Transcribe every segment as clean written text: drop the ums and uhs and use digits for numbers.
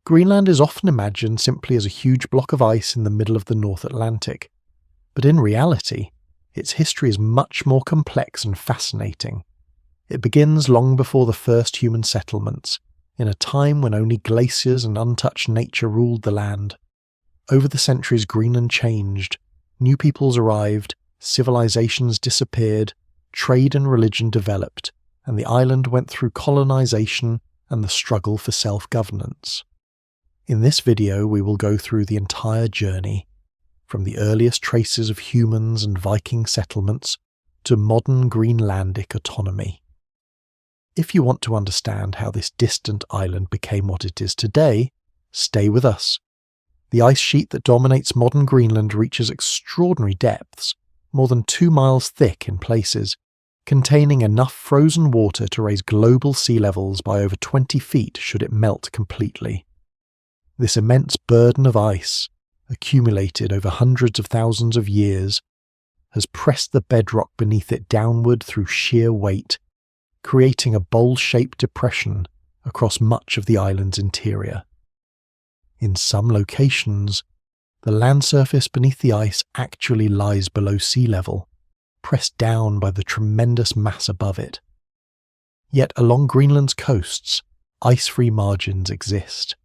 Greenland is often imagined simply as a huge block of ice in the middle of the North Atlantic, but in reality, its history is much more complex and fascinating. It begins long before the first human settlements, in a time when only glaciers and untouched nature ruled the land. Over the centuries, Greenland changed. New peoples arrived, civilizations disappeared, trade and religion developed, and the island went through colonization and the struggle for self-governance. In this video, we will go through the entire journey, from the earliest traces of humans and Viking settlements to modern Greenlandic autonomy. If you want to understand how this distant island became what it is today, stay with us. The ice sheet that dominates modern Greenland reaches extraordinary depths, more than 2 miles thick in places, containing enough frozen water to raise global sea levels by over 20 feet should it melt completely. This immense burden of ice, accumulated over hundreds of thousands of years, has pressed the bedrock beneath it downward through sheer weight, creating a bowl-shaped depression across much of the island's interior. In some locations, the land surface beneath the ice actually lies below sea level, pressed down by the tremendous mass above it. Yet along Greenland's coasts, ice-free margins exist.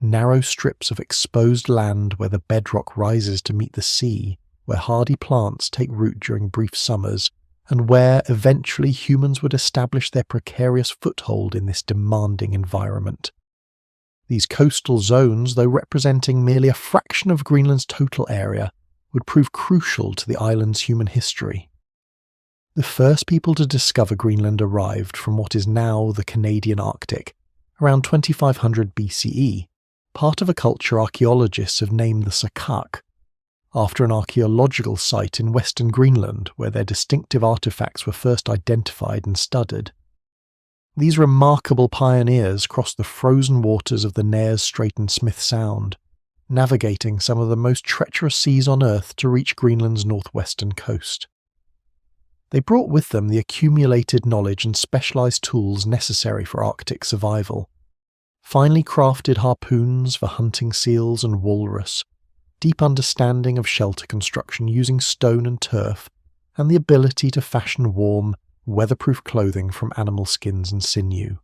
Narrow strips of exposed land where the bedrock rises to meet the sea, where hardy plants take root during brief summers, and where eventually humans would establish their precarious foothold in this demanding environment. These coastal zones, though representing merely a fraction of Greenland's total area, would prove crucial to the island's human history. The first people to discover Greenland arrived from what is now the Canadian Arctic, around 2500 BCE, part of a culture archaeologists have named the Sakak, after an archaeological site in western Greenland where their distinctive artifacts were first identified and studied. These remarkable pioneers crossed the frozen waters of the Nares Strait and Smith Sound, navigating some of the most treacherous seas on Earth to reach Greenland's northwestern coast. They brought with them the accumulated knowledge and specialized tools necessary for Arctic survival. Finely crafted harpoons for hunting seals and walrus, deep understanding of shelter construction using stone and turf, and the ability to fashion warm, weatherproof clothing from animal skins and sinew.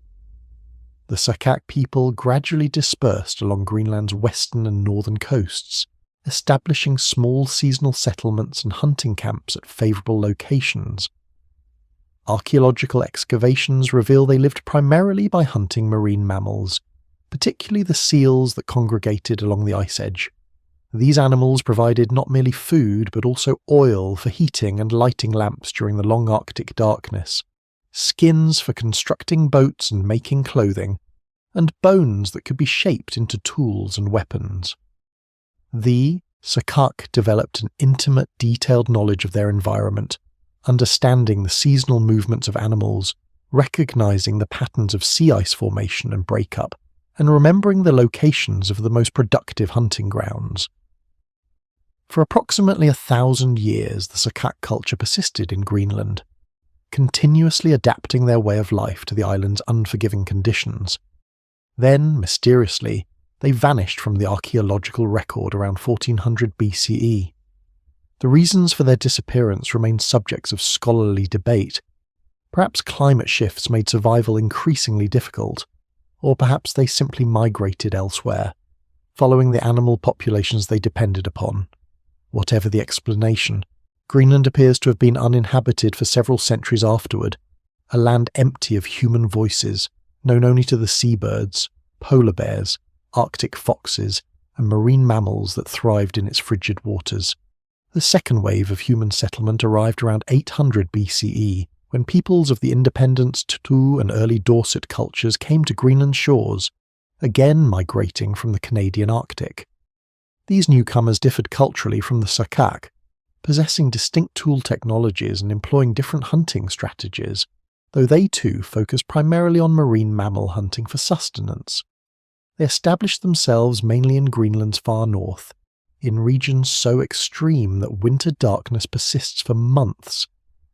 The Sakak people gradually dispersed along Greenland's western and northern coasts, establishing small seasonal settlements and hunting camps at favourable locations. Archaeological excavations reveal they lived primarily by hunting marine mammals, particularly the seals that congregated along the ice edge. These animals provided not merely food but also oil for heating and lighting lamps during the long Arctic darkness, skins for constructing boats and making clothing, and bones that could be shaped into tools and weapons. The Sakak developed an intimate, detailed knowledge of their environment, understanding the seasonal movements of animals, recognizing the patterns of sea ice formation and breakup, and remembering the locations of the most productive hunting grounds. For approximately 1,000 years, the Sakak culture persisted in Greenland, continuously adapting their way of life to the island's unforgiving conditions. Then, mysteriously, they vanished from the archaeological record around 1400 BCE. The reasons for their disappearance remain subjects of scholarly debate. Perhaps climate shifts made survival increasingly difficult, or perhaps they simply migrated elsewhere, following the animal populations they depended upon. Whatever the explanation, Greenland appears to have been uninhabited for several centuries afterward, a land empty of human voices, known only to the seabirds, polar bears, Arctic foxes, and marine mammals that thrived in its frigid waters. The second wave of human settlement arrived around 800 BCE, when peoples of the Independence Tutu and early Dorset cultures came to Greenland shores, again migrating from the Canadian Arctic. These newcomers differed culturally from the Sakak, possessing distinct tool technologies and employing different hunting strategies, though they too focused primarily on marine mammal hunting for sustenance. They established themselves mainly in Greenland's far north, in regions so extreme that winter darkness persists for months,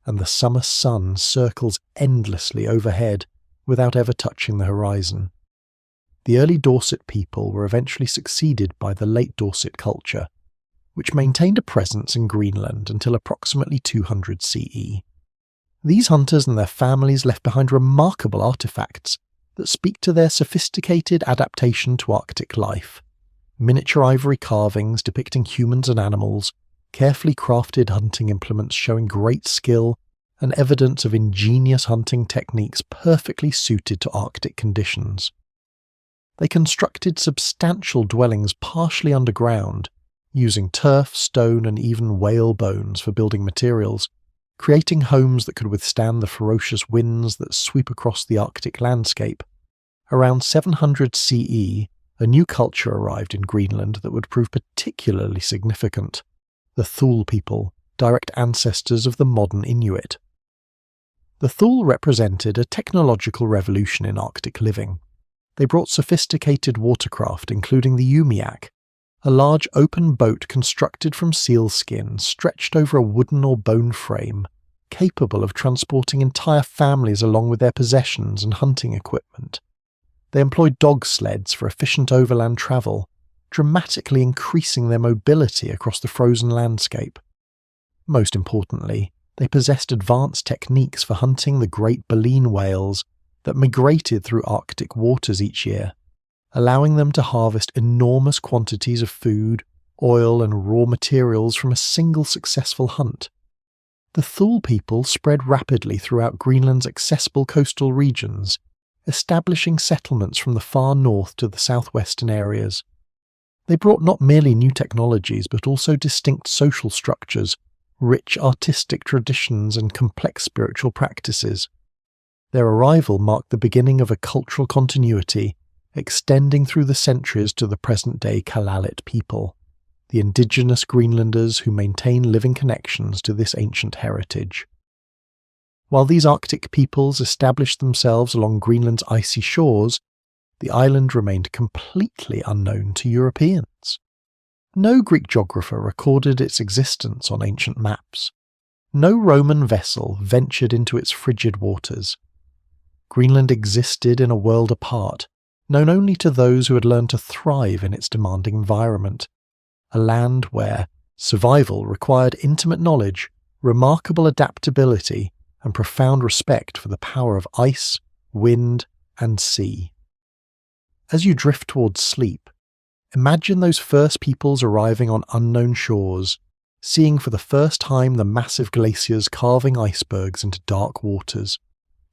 and the summer sun circles endlessly overhead without ever touching the horizon. The early Dorset people were eventually succeeded by the late Dorset culture, which maintained a presence in Greenland until approximately 200 CE. These hunters and their families left behind remarkable artifacts that speak to their sophisticated adaptation to Arctic life. Miniature ivory carvings depicting humans and animals, carefully crafted hunting implements showing great skill, and evidence of ingenious hunting techniques perfectly suited to Arctic conditions. They constructed substantial dwellings partially underground, using turf, stone, and even whale bones for building materials, creating homes that could withstand the ferocious winds that sweep across the Arctic landscape. Around 700 CE, a new culture arrived in Greenland that would prove particularly significant: the Thule people, direct ancestors of the modern Inuit. The Thule represented a technological revolution in Arctic living. They brought sophisticated watercraft, including the Umiak, a large open boat constructed from seal skin stretched over a wooden or bone frame, capable of transporting entire families along with their possessions and hunting equipment. They employed dog sleds for efficient overland travel, dramatically increasing their mobility across the frozen landscape. Most importantly, they possessed advanced techniques for hunting the great baleen whales that migrated through Arctic waters each year, allowing them to harvest enormous quantities of food, oil, and raw materials from a single successful hunt. The Thule people spread rapidly throughout Greenland's accessible coastal regions, establishing settlements from the far north to the southwestern areas. They brought not merely new technologies but also distinct social structures, rich artistic traditions, and complex spiritual practices. Their arrival marked the beginning of a cultural continuity, extending through the centuries to the present-day Kalalit people, the indigenous Greenlanders who maintain living connections to this ancient heritage. While these Arctic peoples established themselves along Greenland's icy shores, the island remained completely unknown to Europeans. No Greek geographer recorded its existence on ancient maps. No Roman vessel ventured into its frigid waters. Greenland existed in a world apart, known only to those who had learned to thrive in its demanding environment, a land where survival required intimate knowledge, remarkable adaptability, and profound respect for the power of ice, wind, and sea. As you drift towards sleep, imagine those first peoples arriving on unknown shores, seeing for the first time the massive glaciers carving icebergs into dark waters,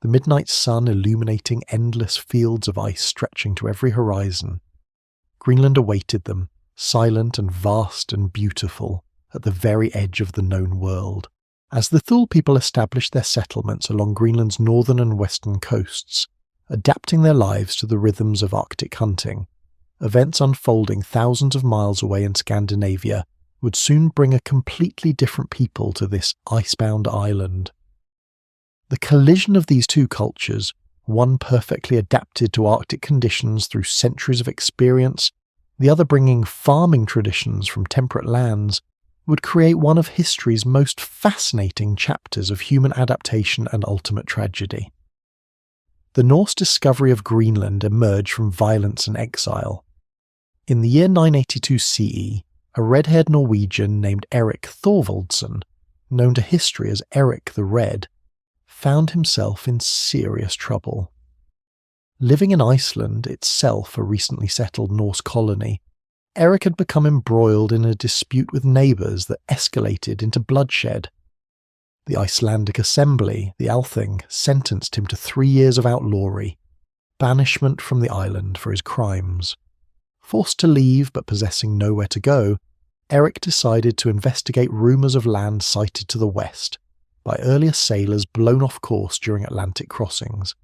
the midnight sun illuminating endless fields of ice stretching to every horizon. Greenland awaited them, silent and vast and beautiful, at the very edge of the known world. As the Thule people established their settlements along Greenland's northern and western coasts, adapting their lives to the rhythms of Arctic hunting, events unfolding thousands of miles away in Scandinavia would soon bring a completely different people to this icebound island. The collision of these two cultures, one perfectly adapted to Arctic conditions through centuries of experience, the other bringing farming traditions from temperate lands, would create one of history's most fascinating chapters of human adaptation and ultimate tragedy. The Norse discovery of Greenland emerged from violence and exile. In the year 982 CE, a red-haired Norwegian named Erik Thorvaldsson, known to history as Erik the Red, found himself in serious trouble. Living in Iceland, itself a recently settled Norse colony, Erik had become embroiled in a dispute with neighbours that escalated into bloodshed. The Icelandic Assembly, the Althing, sentenced him to 3 years of outlawry, banishment from the island for his crimes. Forced to leave but possessing nowhere to go, Erik decided to investigate rumours of land sighted to the west by earlier sailors blown off course during Atlantic crossings.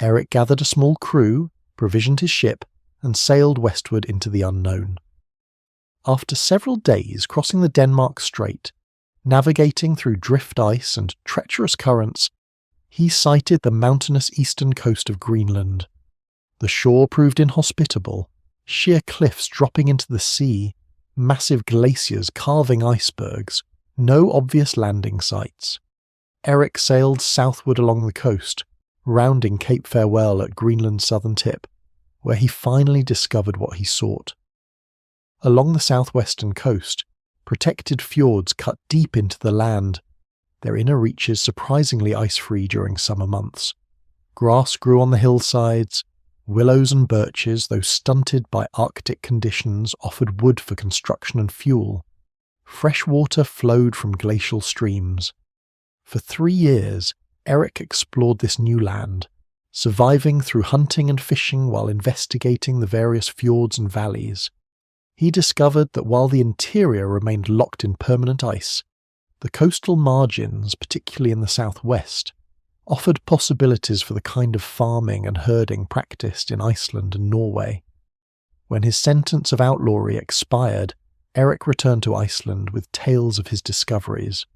Erik gathered a small crew, provisioned his ship, and sailed westward into the unknown. After several days crossing the Denmark Strait, navigating through drift ice and treacherous currents, he sighted the mountainous eastern coast of Greenland. The shore proved inhospitable, sheer cliffs dropping into the sea, massive glaciers carving icebergs, no obvious landing sites. Erik sailed southward along the coast, rounding Cape Farewell at Greenland's southern tip, where he finally discovered what he sought. Along the southwestern coast, protected fjords cut deep into the land, their inner reaches surprisingly ice-free during summer months. Grass grew on the hillsides, willows and birches, though stunted by Arctic conditions, offered wood for construction and fuel. Fresh water flowed from glacial streams. For 3 years, Eric explored this new land, surviving through hunting and fishing while investigating the various fjords and valleys. He discovered that while the interior remained locked in permanent ice, the coastal margins, particularly in the southwest, offered possibilities for the kind of farming and herding practiced in Iceland and Norway. When his sentence of outlawry expired, Eric returned to Iceland with tales of his discoveries.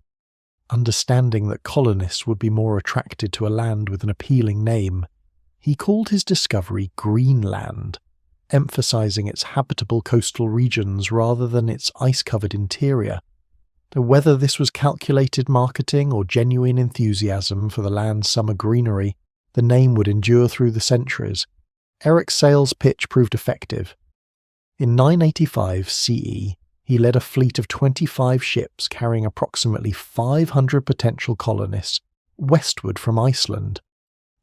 Understanding that colonists would be more attracted to a land with an appealing name, he called his discovery Greenland, emphasizing its habitable coastal regions rather than its ice-covered interior. Whether this was calculated marketing or genuine enthusiasm for the land's summer greenery, the name would endure through the centuries. Eric's sales pitch proved effective. In 985 CE, he led a fleet of 25 ships carrying approximately 500 potential colonists westward from Iceland.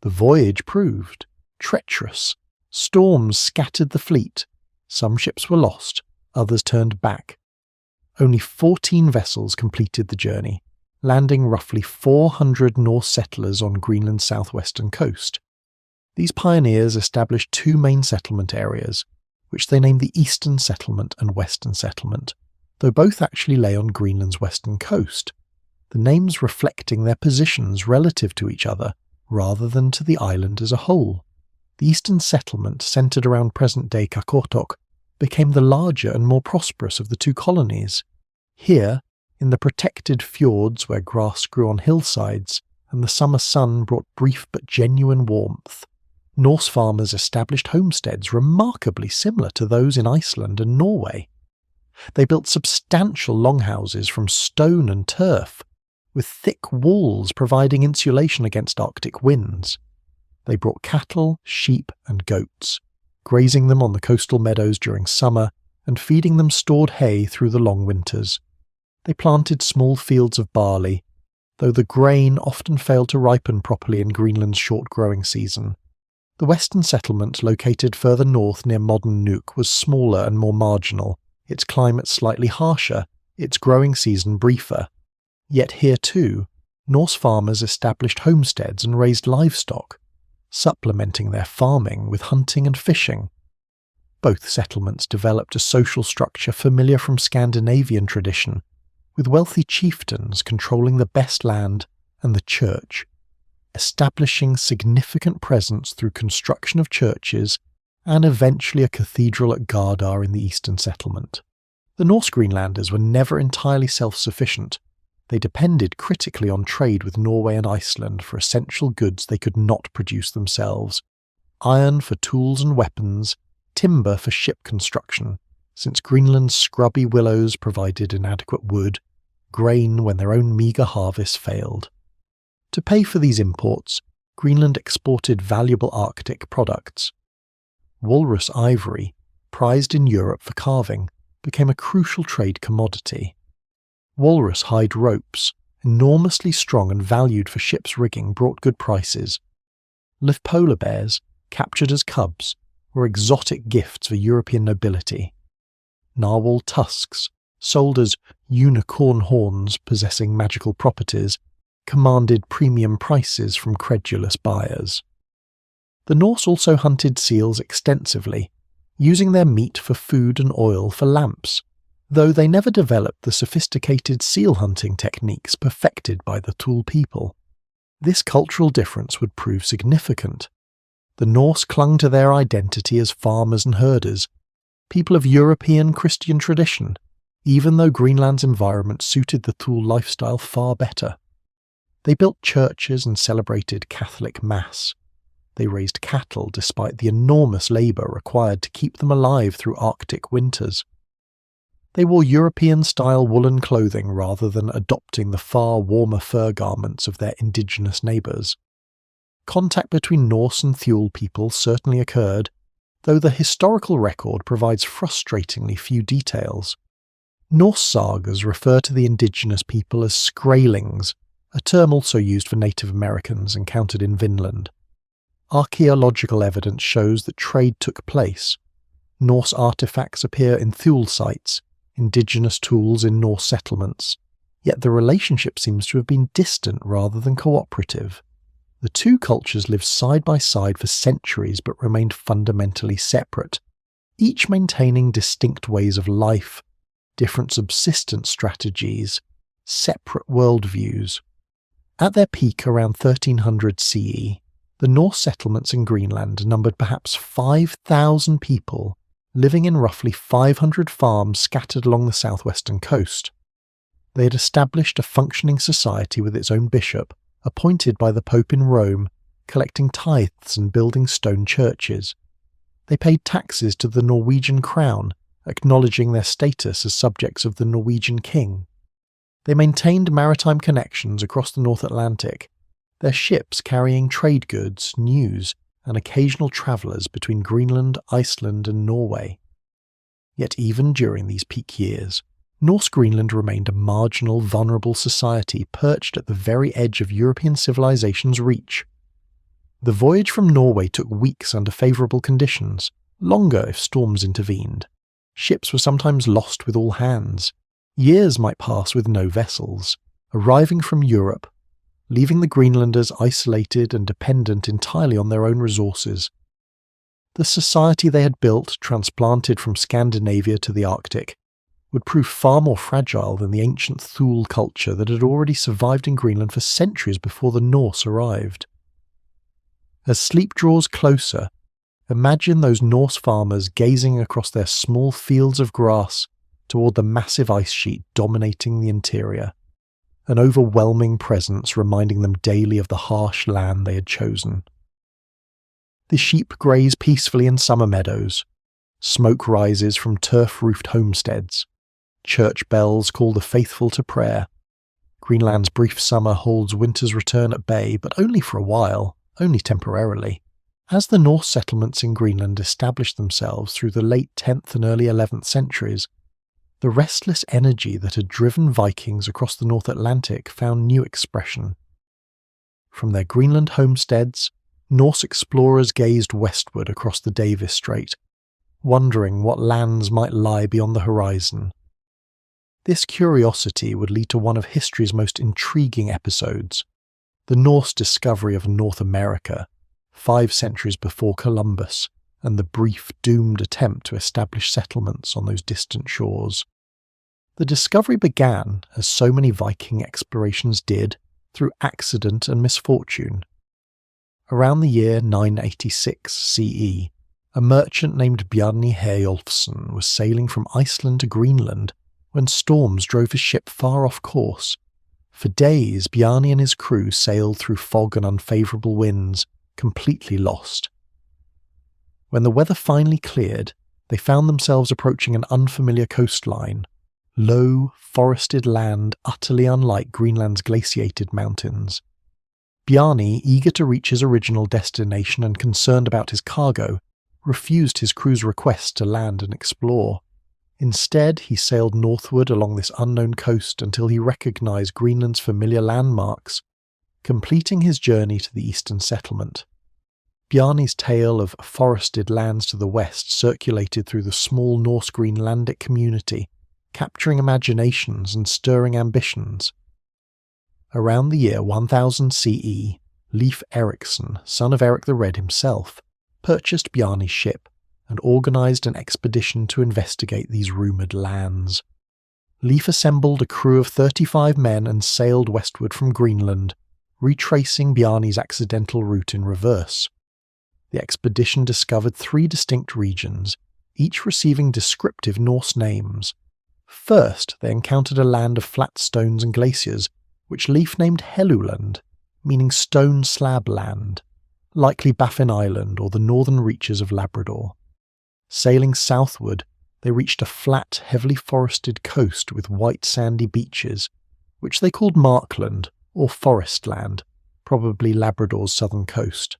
The voyage proved treacherous. Storms scattered the fleet. Some ships were lost, others turned back. Only 14 vessels completed the journey, landing roughly 400 Norse settlers on Greenland's southwestern coast. These pioneers established 2 main settlement areas, which they named the Eastern Settlement and Western Settlement, though both actually lay on Greenland's western coast, the names reflecting their positions relative to each other rather than to the island as a whole. The Eastern Settlement, centred around present-day Qaqortoq, became the larger and more prosperous of the 2 colonies. Here, in the protected fjords where grass grew on hillsides and the summer sun brought brief but genuine warmth, Norse farmers established homesteads remarkably similar to those in Iceland and Norway. They built substantial longhouses from stone and turf, with thick walls providing insulation against Arctic winds. They brought cattle, sheep, and goats, grazing them on the coastal meadows during summer and feeding them stored hay through the long winters. They planted small fields of barley, though the grain often failed to ripen properly in Greenland's short growing season. The western settlement, located further north near modern Nuuk, was smaller and more marginal, its climate slightly harsher, its growing season briefer. Yet here too, Norse farmers established homesteads and raised livestock, supplementing their farming with hunting and fishing. Both settlements developed a social structure familiar from Scandinavian tradition, with wealthy chieftains controlling the best land and the church, establishing significant presence through construction of churches and eventually a cathedral at Gardar in the eastern settlement. The Norse Greenlanders were never entirely self-sufficient. They depended critically on trade with Norway and Iceland for essential goods they could not produce themselves: iron for tools and weapons, timber for ship construction, since Greenland's scrubby willows provided inadequate wood, grain when their own meagre harvest failed. To pay for these imports, Greenland exported valuable Arctic products. Walrus ivory, prized in Europe for carving, became a crucial trade commodity. Walrus hide ropes, enormously strong and valued for ship's rigging, brought good prices. Live polar bears, captured as cubs, were exotic gifts for European nobility. Narwhal tusks, sold as unicorn horns possessing magical properties, commanded premium prices from credulous buyers. The Norse also hunted seals extensively, using their meat for food and oil for lamps, though they never developed the sophisticated seal hunting techniques perfected by the Thule people. This cultural difference would prove significant. The Norse clung to their identity as farmers and herders, people of European Christian tradition, even though Greenland's environment suited the Thule lifestyle far better. They built churches and celebrated Catholic Mass. They raised cattle despite the enormous labour required to keep them alive through Arctic winters. They wore European-style woolen clothing rather than adopting the far warmer fur garments of their indigenous neighbours. Contact between Norse and Thule people certainly occurred, though the historical record provides frustratingly few details. Norse sagas refer to the indigenous people as Skraelings, a term also used for Native Americans encountered in Vinland. Archaeological evidence shows that trade took place. Norse artifacts appear in Thule sites, indigenous tools in Norse settlements, yet the relationship seems to have been distant rather than cooperative. The two cultures lived side by side for centuries but remained fundamentally separate, each maintaining distinct ways of life, different subsistence strategies, separate worldviews. At their peak around 1300 CE, the Norse settlements in Greenland numbered perhaps 5,000 people, living in roughly 500 farms scattered along the southwestern coast. They had established a functioning society with its own bishop, appointed by the Pope in Rome, collecting tithes and building stone churches. They paid taxes to the Norwegian crown, acknowledging their status as subjects of the Norwegian king. They maintained maritime connections across the North Atlantic, their ships carrying trade goods, news, and occasional travellers between Greenland, Iceland, and Norway. Yet even during these peak years, Norse Greenland remained a marginal, vulnerable society perched at the very edge of European civilization's reach. The voyage from Norway took weeks under favourable conditions, longer if storms intervened. Ships were sometimes lost with all hands. Years might pass with no vessels, arriving from Europe, leaving the Greenlanders isolated and dependent entirely on their own resources. The society they had built, transplanted from Scandinavia to the Arctic, would prove far more fragile than the ancient Thule culture that had already survived in Greenland for centuries before the Norse arrived. As sleep draws closer, imagine those Norse farmers gazing across their small fields of grass toward the massive ice sheet dominating the interior, an overwhelming presence reminding them daily of the harsh land they had chosen. The sheep graze peacefully in summer meadows. Smoke rises from turf-roofed homesteads. Church bells call the faithful to prayer. Greenland's brief summer holds winter's return at bay, but only for a while, only temporarily. As the Norse settlements in Greenland established themselves through the late 10th and early 11th centuries, the restless energy that had driven Vikings across the North Atlantic found new expression. From their Greenland homesteads, Norse explorers gazed westward across the Davis Strait, wondering what lands might lie beyond the horizon. This curiosity would lead to one of history's most intriguing episodes, the Norse discovery of North America, 5 centuries before Columbus, and the brief, doomed attempt to establish settlements on those distant shores. The discovery began, as so many Viking explorations did, through accident and misfortune. Around the year 986 CE, a merchant named Bjarni Herjolfsson was sailing from Iceland to Greenland when storms drove his ship far off course. For days, Bjarni and his crew sailed through fog and unfavourable winds, completely lost. When the weather finally cleared, they found themselves approaching an unfamiliar coastline, low, forested land utterly unlike Greenland's glaciated mountains. Bjarni, eager to reach his original destination and concerned about his cargo, refused his crew's request to land and explore. Instead, he sailed northward along this unknown coast until he recognized Greenland's familiar landmarks, completing his journey to the eastern settlement. Bjarni's tale of forested lands to the west circulated through the small Norse Greenlandic community, capturing imaginations and stirring ambitions. Around the year 1000 CE, Leif Erikson, son of Eric the Red himself, purchased Bjarni's ship and organised an expedition to investigate these rumoured lands. Leif assembled a crew of 35 men and sailed westward from Greenland, retracing Bjarni's accidental route in reverse. The expedition discovered 3 distinct regions, each receiving descriptive Norse names. First, they encountered a land of flat stones and glaciers, which Leif named Helluland, meaning stone slab land, likely Baffin Island or the northern reaches of Labrador. Sailing southward, they reached a flat, heavily forested coast with white sandy beaches, which they called Markland, or Forest Land, probably Labrador's southern coast.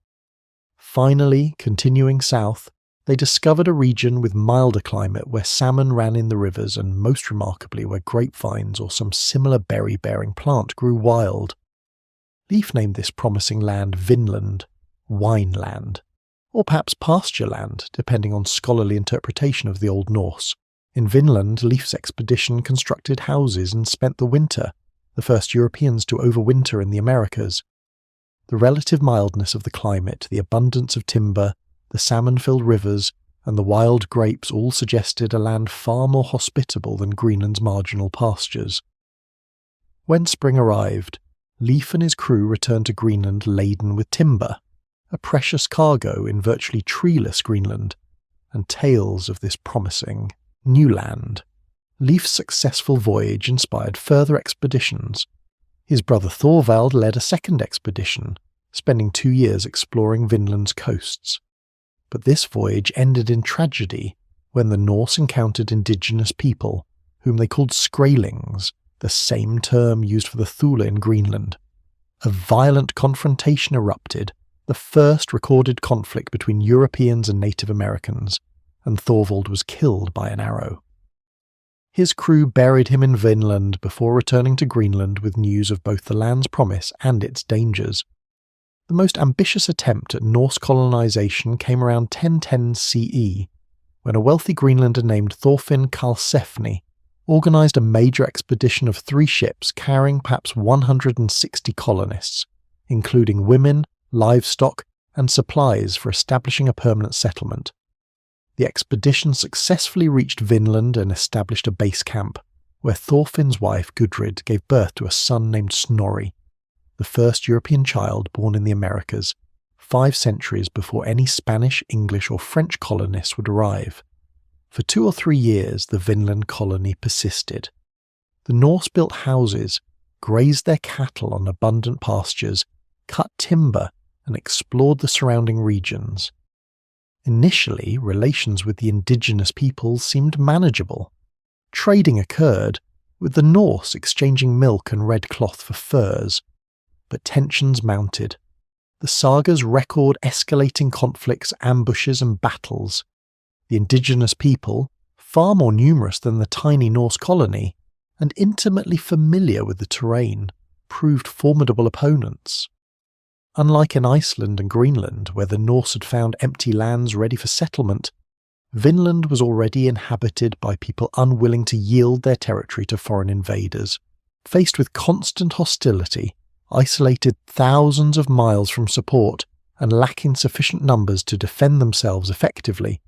Finally, continuing south, They discovered a region with milder climate where salmon ran in the rivers and, most remarkably, where grapevines or some similar berry-bearing plant grew wild. Leif named this promising land Vinland, wine land, or perhaps pasture land, depending on scholarly interpretation of the Old Norse. In Vinland, Leif's expedition constructed houses and spent the winter, the first Europeans to overwinter in the Americas. The relative mildness of the climate, the abundance of timber, the salmon-filled rivers, and the wild grapes all suggested a land far more hospitable than Greenland's marginal pastures. When spring arrived, Leif and his crew returned to Greenland laden with timber, a precious cargo in virtually treeless Greenland, and tales of this promising new land. Leif's successful voyage inspired further expeditions. His brother Thorvald led a second expedition, spending 2 years exploring Vinland's coasts. But this voyage ended in tragedy when the Norse encountered indigenous people, whom they called Skraelings, the same term used for the Thule in Greenland. A violent confrontation erupted, the first recorded conflict between Europeans and Native Americans, and Thorvald was killed by an arrow. His crew buried him in Vinland before returning to Greenland with news of both the land's promise and its dangers. The most ambitious attempt at Norse colonization came around 1010 CE, when a wealthy Greenlander named Thorfinn Karlsefni organized a major expedition of 3 ships carrying perhaps 160 colonists, including women, livestock, and supplies for establishing a permanent settlement. The expedition successfully reached Vinland and established a base camp, where Thorfinn's wife Gudrid gave birth to a son named Snorri, the first European child born in the Americas, 5 centuries before any Spanish, English, or French colonists would arrive. For 2 or 3 years the Vinland colony persisted. The Norse built houses, grazed their cattle on abundant pastures, cut timber, and explored the surrounding regions. Initially, relations with the indigenous peoples seemed manageable. Trading occurred, with the Norse exchanging milk and red cloth for furs. But tensions mounted. The sagas record escalating conflicts, ambushes, and battles. The indigenous people, far more numerous than the tiny Norse colony, and intimately familiar with the terrain, proved formidable opponents. Unlike in Iceland and Greenland, where the Norse had found empty lands ready for settlement, Vinland was already inhabited by people unwilling to yield their territory to foreign invaders. Faced with constant hostility, isolated thousands of miles from support, and lacking sufficient numbers to defend themselves effectively,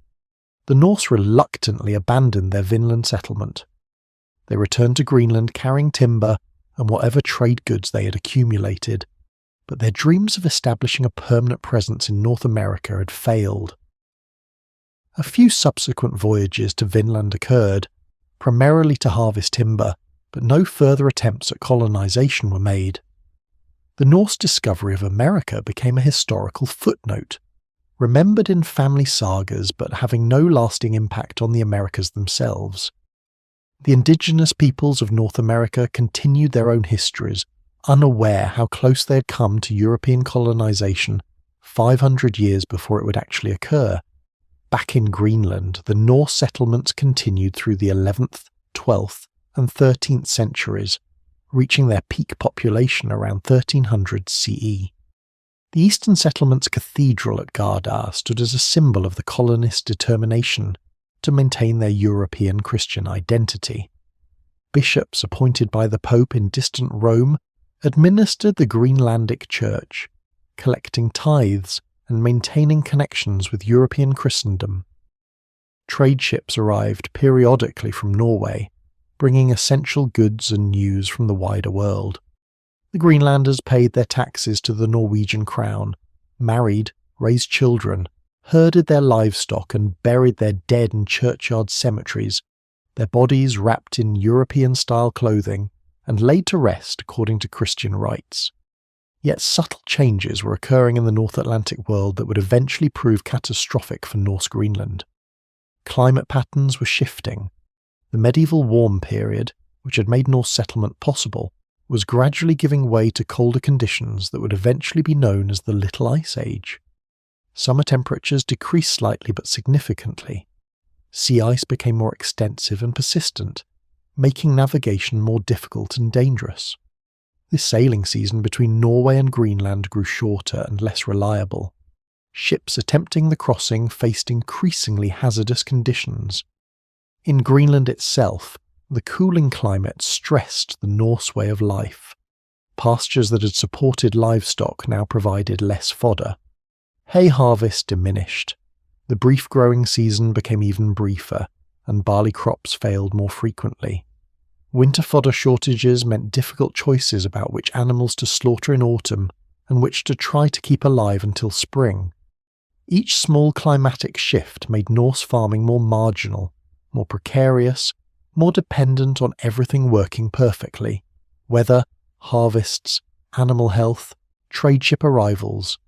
the Norse reluctantly abandoned their Vinland settlement. They returned to Greenland carrying timber and whatever trade goods they had accumulated, but their dreams of establishing a permanent presence in North America had failed. A few subsequent voyages to Vinland occurred, primarily to harvest timber, but no further attempts at colonization were made. The Norse discovery of America became a historical footnote, remembered in family sagas but having no lasting impact on the Americas themselves. The indigenous peoples of North America continued their own histories, unaware how close they had come to European colonization 500 years before it would actually occur. Back in Greenland, the Norse settlements continued through the 11th, 12th, and 13th centuries, reaching their peak population around 1300 CE. The Eastern Settlement's cathedral at Gardar stood as a symbol of the colonists' determination to maintain their European Christian identity. Bishops appointed by the Pope in distant Rome administered the Greenlandic Church, collecting tithes and maintaining connections with European Christendom. Trade ships arrived periodically from Norway, bringing essential goods and news from the wider world. The Greenlanders paid their taxes to the Norwegian crown, married, raised children, herded their livestock and buried their dead in churchyard cemeteries, their bodies wrapped in European-style clothing and laid to rest according to Christian rites. Yet subtle changes were occurring in the North Atlantic world that would eventually prove catastrophic for Norse Greenland. Climate patterns were shifting. The medieval warm period, which had made Norse settlement possible, was gradually giving way to colder conditions that would eventually be known as the Little Ice Age. Summer temperatures decreased slightly but significantly. Sea ice became more extensive and persistent, making navigation more difficult and dangerous. This sailing season between Norway and Greenland grew shorter and less reliable. Ships attempting the crossing faced increasingly hazardous conditions. In Greenland itself, the cooling climate stressed the Norse way of life. Pastures that had supported livestock now provided less fodder. Hay harvest diminished. The brief growing season became even briefer, and barley crops failed more frequently. Winter fodder shortages meant difficult choices about which animals to slaughter in autumn and which to try to keep alive until spring. Each small climatic shift made Norse farming more marginal, more precarious, more dependent on everything working perfectly: weather, harvests, animal health, trade ship arrivals.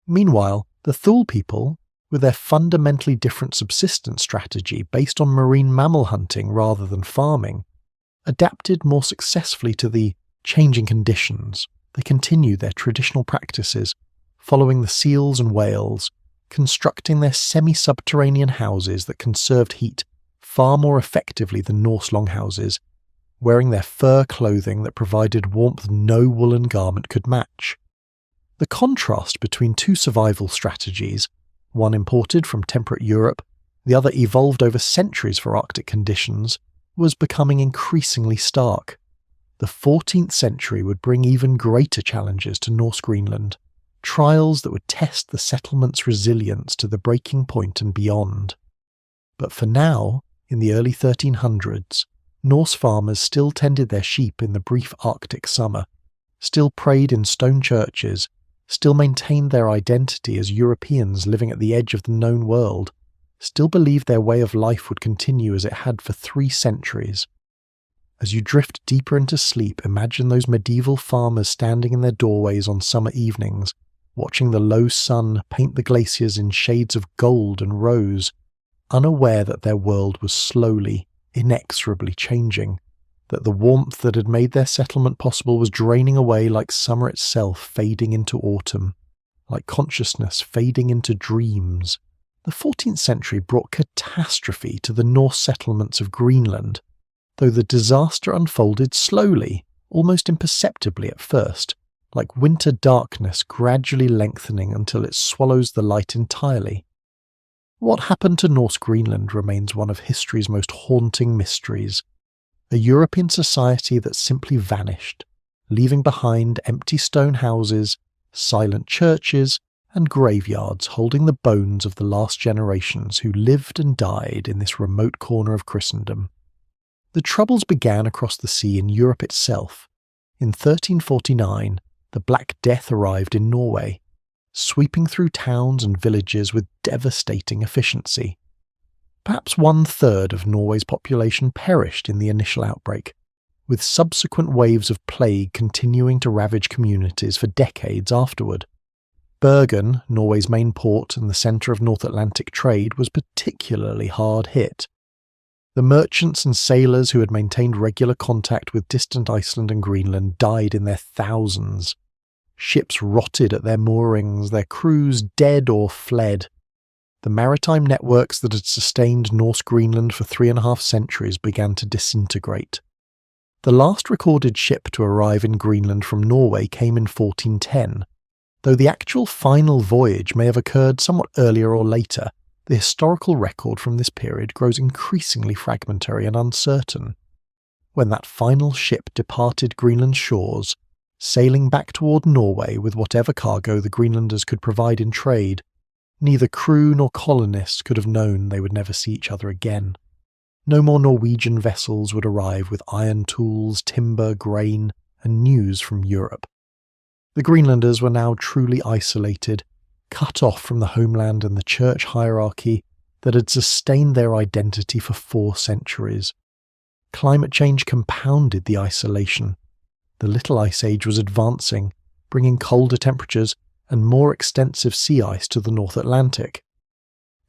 Meanwhile, the Thule people, with their fundamentally different subsistence strategy based on marine mammal hunting rather than farming, adapted more successfully to the changing conditions. They continued their traditional practices, following the seals and whales, constructing their semi-subterranean houses that conserved heat far more effectively than Norse longhouses, wearing their fur clothing that provided warmth no woolen garment could match. The contrast between two survival strategies, one imported from temperate Europe, the other evolved over centuries for Arctic conditions, was becoming increasingly stark. The 14th century would bring even greater challenges to Norse Greenland, trials that would test the settlement's resilience to the breaking point and beyond. But for now, in the early 1300s, Norse farmers still tended their sheep in the brief Arctic summer, still prayed in stone churches, still maintained their identity as Europeans living at the edge of the known world, still believed their way of life would continue as it had for 3 centuries. As you drift deeper into sleep, imagine those medieval farmers standing in their doorways on summer evenings, watching the low sun paint the glaciers in shades of gold and rose, unaware that their world was slowly, inexorably changing, that the warmth that had made their settlement possible was draining away like summer itself fading into autumn, like consciousness fading into dreams. The 14th century brought catastrophe to the Norse settlements of Greenland, though the disaster unfolded slowly, almost imperceptibly at first, like winter darkness gradually lengthening until it swallows the light entirely. What happened to Norse Greenland remains one of history's most haunting mysteries. A European society that simply vanished, leaving behind empty stone houses, silent churches, and graveyards holding the bones of the last generations who lived and died in this remote corner of Christendom. The troubles began across the sea in Europe itself. In 1349, the Black Death arrived in Norway, sweeping through towns and villages with devastating efficiency. Perhaps 1/3 of Norway's population perished in the initial outbreak, with subsequent waves of plague continuing to ravage communities for decades afterward. Bergen, Norway's main port and the centre of North Atlantic trade, was particularly hard hit. The merchants and sailors who had maintained regular contact with distant Iceland and Greenland died in their thousands. Ships rotted at their moorings, their crews dead or fled. The maritime networks that had sustained Norse Greenland for 3.5 centuries began to disintegrate. The last recorded ship to arrive in Greenland from Norway came in 1410. Though the actual final voyage may have occurred somewhat earlier or later, the historical record from this period grows increasingly fragmentary and uncertain. When that final ship departed Greenland's shores, sailing back toward Norway with whatever cargo the Greenlanders could provide in trade, neither crew nor colonists could have known they would never see each other again. No more Norwegian vessels would arrive with iron tools, timber, grain, and news from Europe. The Greenlanders were now truly isolated, cut off from the homeland and the church hierarchy that had sustained their identity for 4 centuries. Climate change compounded the isolation. The Little Ice Age was advancing, bringing colder temperatures and more extensive sea ice to the North Atlantic.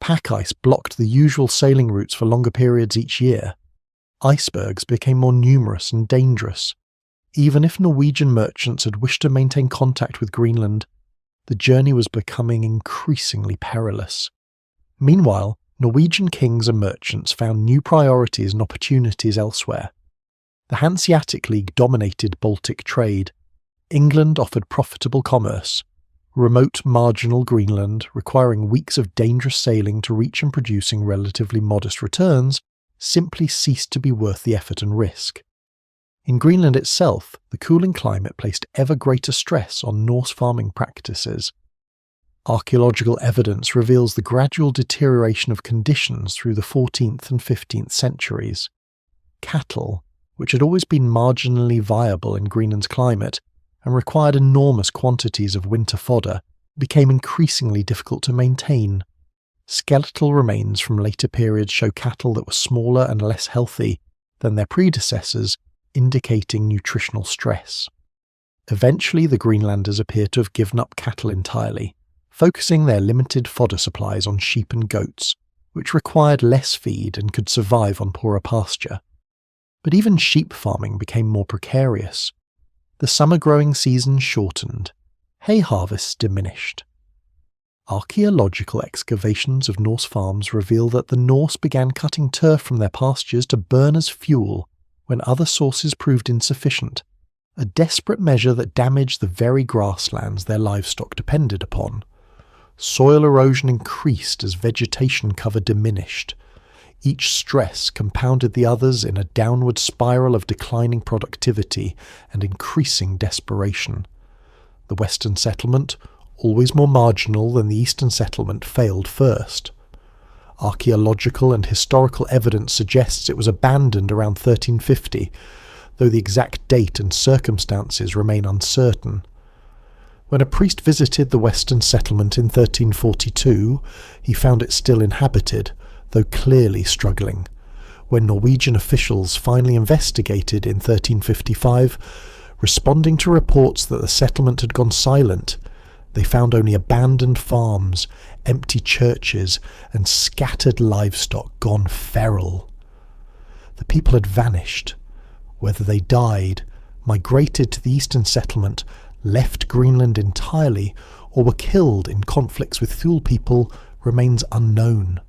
Pack ice blocked the usual sailing routes for longer periods each year. Icebergs became more numerous and dangerous. Even if Norwegian merchants had wished to maintain contact with Greenland, the journey was becoming increasingly perilous. Meanwhile, Norwegian kings and merchants found new priorities and opportunities elsewhere. The Hanseatic League dominated Baltic trade. England offered profitable commerce. Remote marginal Greenland, requiring weeks of dangerous sailing to reach and producing relatively modest returns, simply ceased to be worth the effort and risk. In Greenland itself, the cooling climate placed ever greater stress on Norse farming practices. Archaeological evidence reveals the gradual deterioration of conditions through the 14th and 15th centuries. Cattle, which had always been marginally viable in Greenland's climate and required enormous quantities of winter fodder, became increasingly difficult to maintain. Skeletal remains from later periods show cattle that were smaller and less healthy than their predecessors, indicating nutritional stress. Eventually, the Greenlanders appear to have given up cattle entirely, focusing their limited fodder supplies on sheep and goats, which required less feed and could survive on poorer pasture. But even sheep farming became more precarious. The summer growing season shortened. Hay harvests diminished. Archaeological excavations of Norse farms reveal that the Norse began cutting turf from their pastures to burn as fuel when other sources proved insufficient, a desperate measure that damaged the very grasslands their livestock depended upon. Soil erosion increased as vegetation cover diminished. Each stress compounded the others in a downward spiral of declining productivity and increasing desperation. The Western settlement, always more marginal than the Eastern settlement, failed first. Archaeological and historical evidence suggests it was abandoned around 1350, though the exact date and circumstances remain uncertain. When a priest visited the Western settlement in 1342, he found it still inhabited, though clearly struggling. When Norwegian officials finally investigated in 1355, responding to reports that the settlement had gone silent, they found only abandoned farms, empty churches, and scattered livestock gone feral. The people had vanished. Whether they died, migrated to the eastern settlement, left Greenland entirely, or were killed in conflicts with Thule people remains unknown.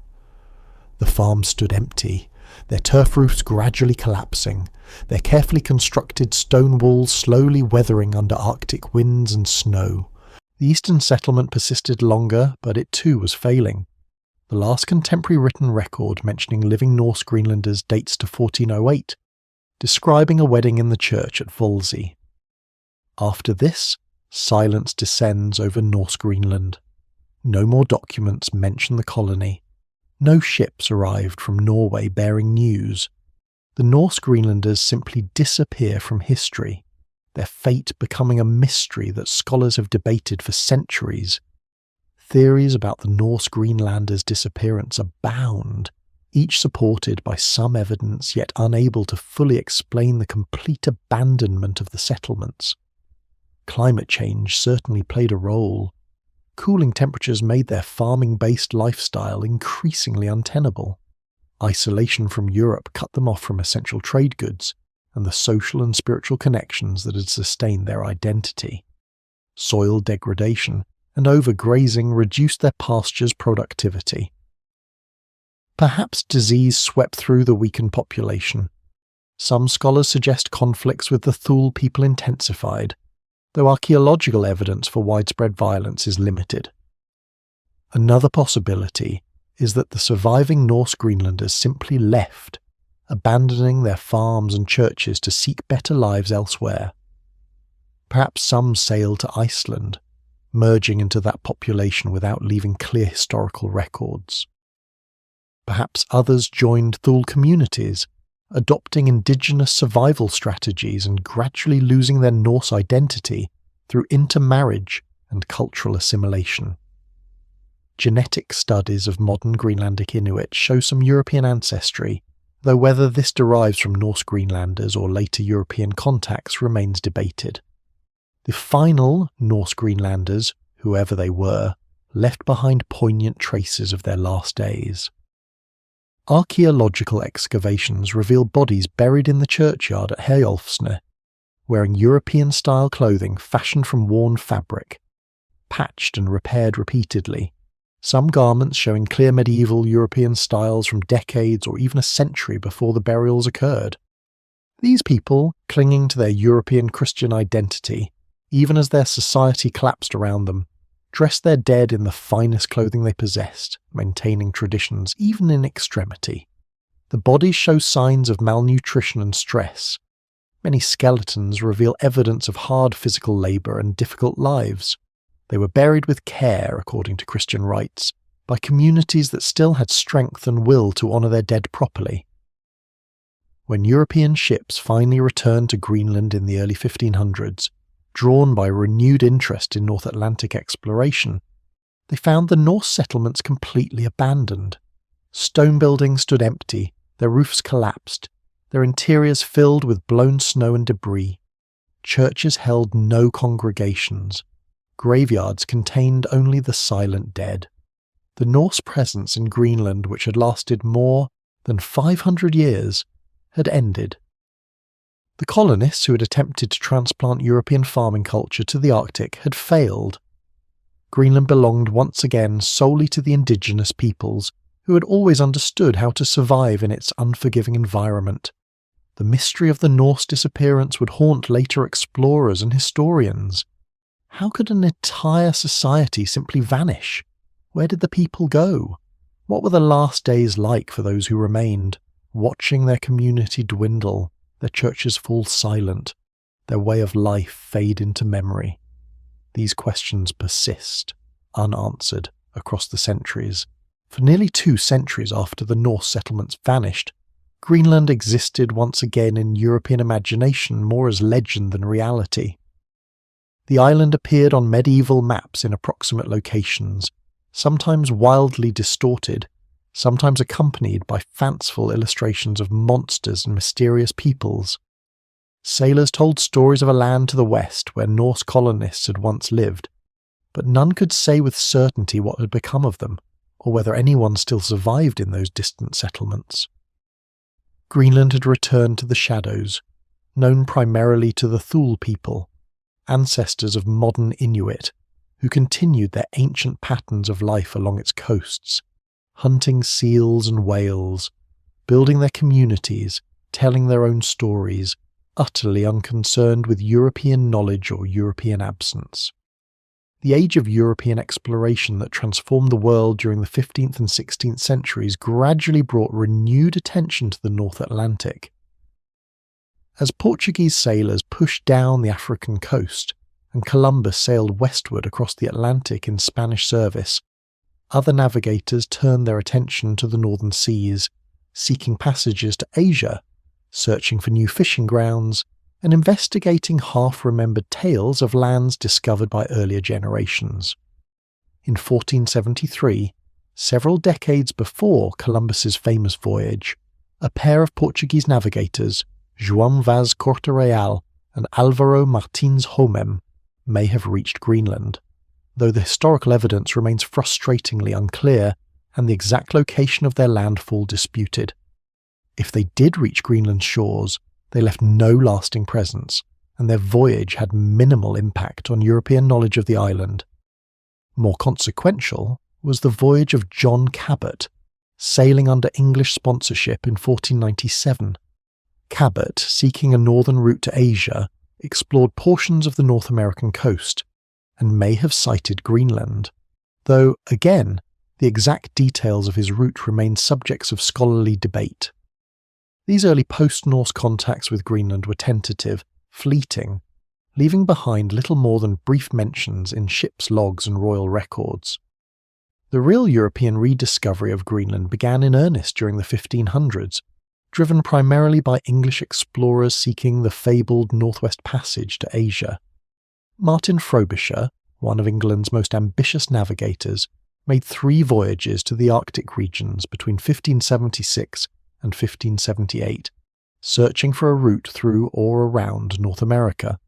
The farms stood empty, their turf roofs gradually collapsing, their carefully constructed stone walls slowly weathering under Arctic winds and snow. The eastern settlement persisted longer, but it too was failing. The last contemporary written record mentioning living Norse Greenlanders dates to 1408, describing a wedding in the church at Volsey. After this, silence descends over Norse Greenland. No more documents mention the colony. No ships arrived from Norway bearing news. The Norse Greenlanders simply disappear from history, their fate becoming a mystery that scholars have debated for centuries. Theories about the Norse Greenlanders' disappearance abound, each supported by some evidence yet unable to fully explain the complete abandonment of the settlements. Climate change certainly played a role. Cooling temperatures made their farming-based lifestyle increasingly untenable. Isolation from Europe cut them off from essential trade goods and the social and spiritual connections that had sustained their identity. Soil degradation and overgrazing reduced their pastures' productivity. Perhaps disease swept through the weakened population. Some scholars suggest conflicts with the Thule people intensified, though archaeological evidence for widespread violence is limited. Another possibility is that the surviving Norse Greenlanders simply left, abandoning their farms and churches to seek better lives elsewhere. Perhaps some sailed to Iceland, merging into that population without leaving clear historical records. Perhaps others joined Thule communities, adopting indigenous survival strategies and gradually losing their Norse identity through intermarriage and cultural assimilation. Genetic studies of modern Greenlandic Inuit show some European ancestry, though whether this derives from Norse Greenlanders or later European contacts remains debated. The final Norse Greenlanders, whoever they were, left behind poignant traces of their last days. Archaeological excavations reveal bodies buried in the churchyard at Herjolfsne, wearing European-style clothing fashioned from worn fabric. patched and repaired repeatedly, some garments showing clear medieval European styles from decades or even a century before the burials occurred. These people, clinging to their European Christian identity, even as their society collapsed around them, dressed their dead in the finest clothing they possessed, maintaining traditions even in extremity. The bodies show signs of malnutrition and stress. Many skeletons reveal evidence of hard physical labour and difficult lives. They were buried with care, according to Christian rites, by communities that still had strength and will to honour their dead properly. When European ships finally returned to Greenland in the early 1500s, drawn by renewed interest in North Atlantic exploration, they found the Norse settlements completely abandoned. Stone buildings stood empty, their roofs collapsed, their interiors filled with blown snow and debris. Churches held no congregations. Graveyards contained only the silent dead. The Norse presence in Greenland, which had lasted more than 500 years, had ended. The colonists who had attempted to transplant European farming culture to the Arctic had failed. Greenland belonged once again solely to the indigenous peoples, who had always understood how to survive in its unforgiving environment. The mystery of the Norse disappearance would haunt later explorers and historians. How could an entire society simply vanish? Where did the people go? What were the last days like for those who remained, watching their community dwindle, their churches fall silent, their way of life fade into memory? These questions persist, unanswered, across the centuries. For nearly 2 centuries after the Norse settlements vanished, Greenland existed once again in European imagination more as legend than reality. The island appeared on medieval maps in approximate locations, sometimes wildly distorted, sometimes accompanied by fanciful illustrations of monsters and mysterious peoples. Sailors told stories of a land to the west where Norse colonists had once lived, but none could say with certainty what had become of them, or whether anyone still survived in those distant settlements. Greenland had returned to the shadows, known primarily to the Thule people, ancestors of modern Inuit, who continued their ancient patterns of life along its coasts, hunting seals and whales, building their communities, telling their own stories, utterly unconcerned with European knowledge or European absence. The age of European exploration that transformed the world during the 15th and 16th centuries gradually brought renewed attention to the North Atlantic. As Portuguese sailors pushed down the African coast and Columbus sailed westward across the Atlantic in Spanish service, other navigators turned their attention to the northern seas, seeking passages to Asia, searching for new fishing grounds, and investigating half-remembered tales of lands discovered by earlier generations. In 1473, several decades before Columbus's famous voyage, a pair of Portuguese navigators, João Vaz Corte Real and Álvaro Martins Homem, may have reached Greenland, though the historical evidence remains frustratingly unclear and the exact location of their landfall disputed. If they did reach Greenland's shores, they left no lasting presence, and their voyage had minimal impact on European knowledge of the island. More consequential was the voyage of John Cabot, sailing under English sponsorship in 1497. Cabot, seeking a northern route to Asia, explored portions of the North American coast, and may have sighted Greenland, though, again, the exact details of his route remain subjects of scholarly debate. These early post-Norse contacts with Greenland were tentative, fleeting, leaving behind little more than brief mentions in ships' logs and royal records. The real European rediscovery of Greenland began in earnest during the 1500s, driven primarily by English explorers seeking the fabled Northwest Passage to Asia. Martin Frobisher, one of England's most ambitious navigators, made 3 voyages to the Arctic regions between 1576 and 1578, searching for a route through or around North America.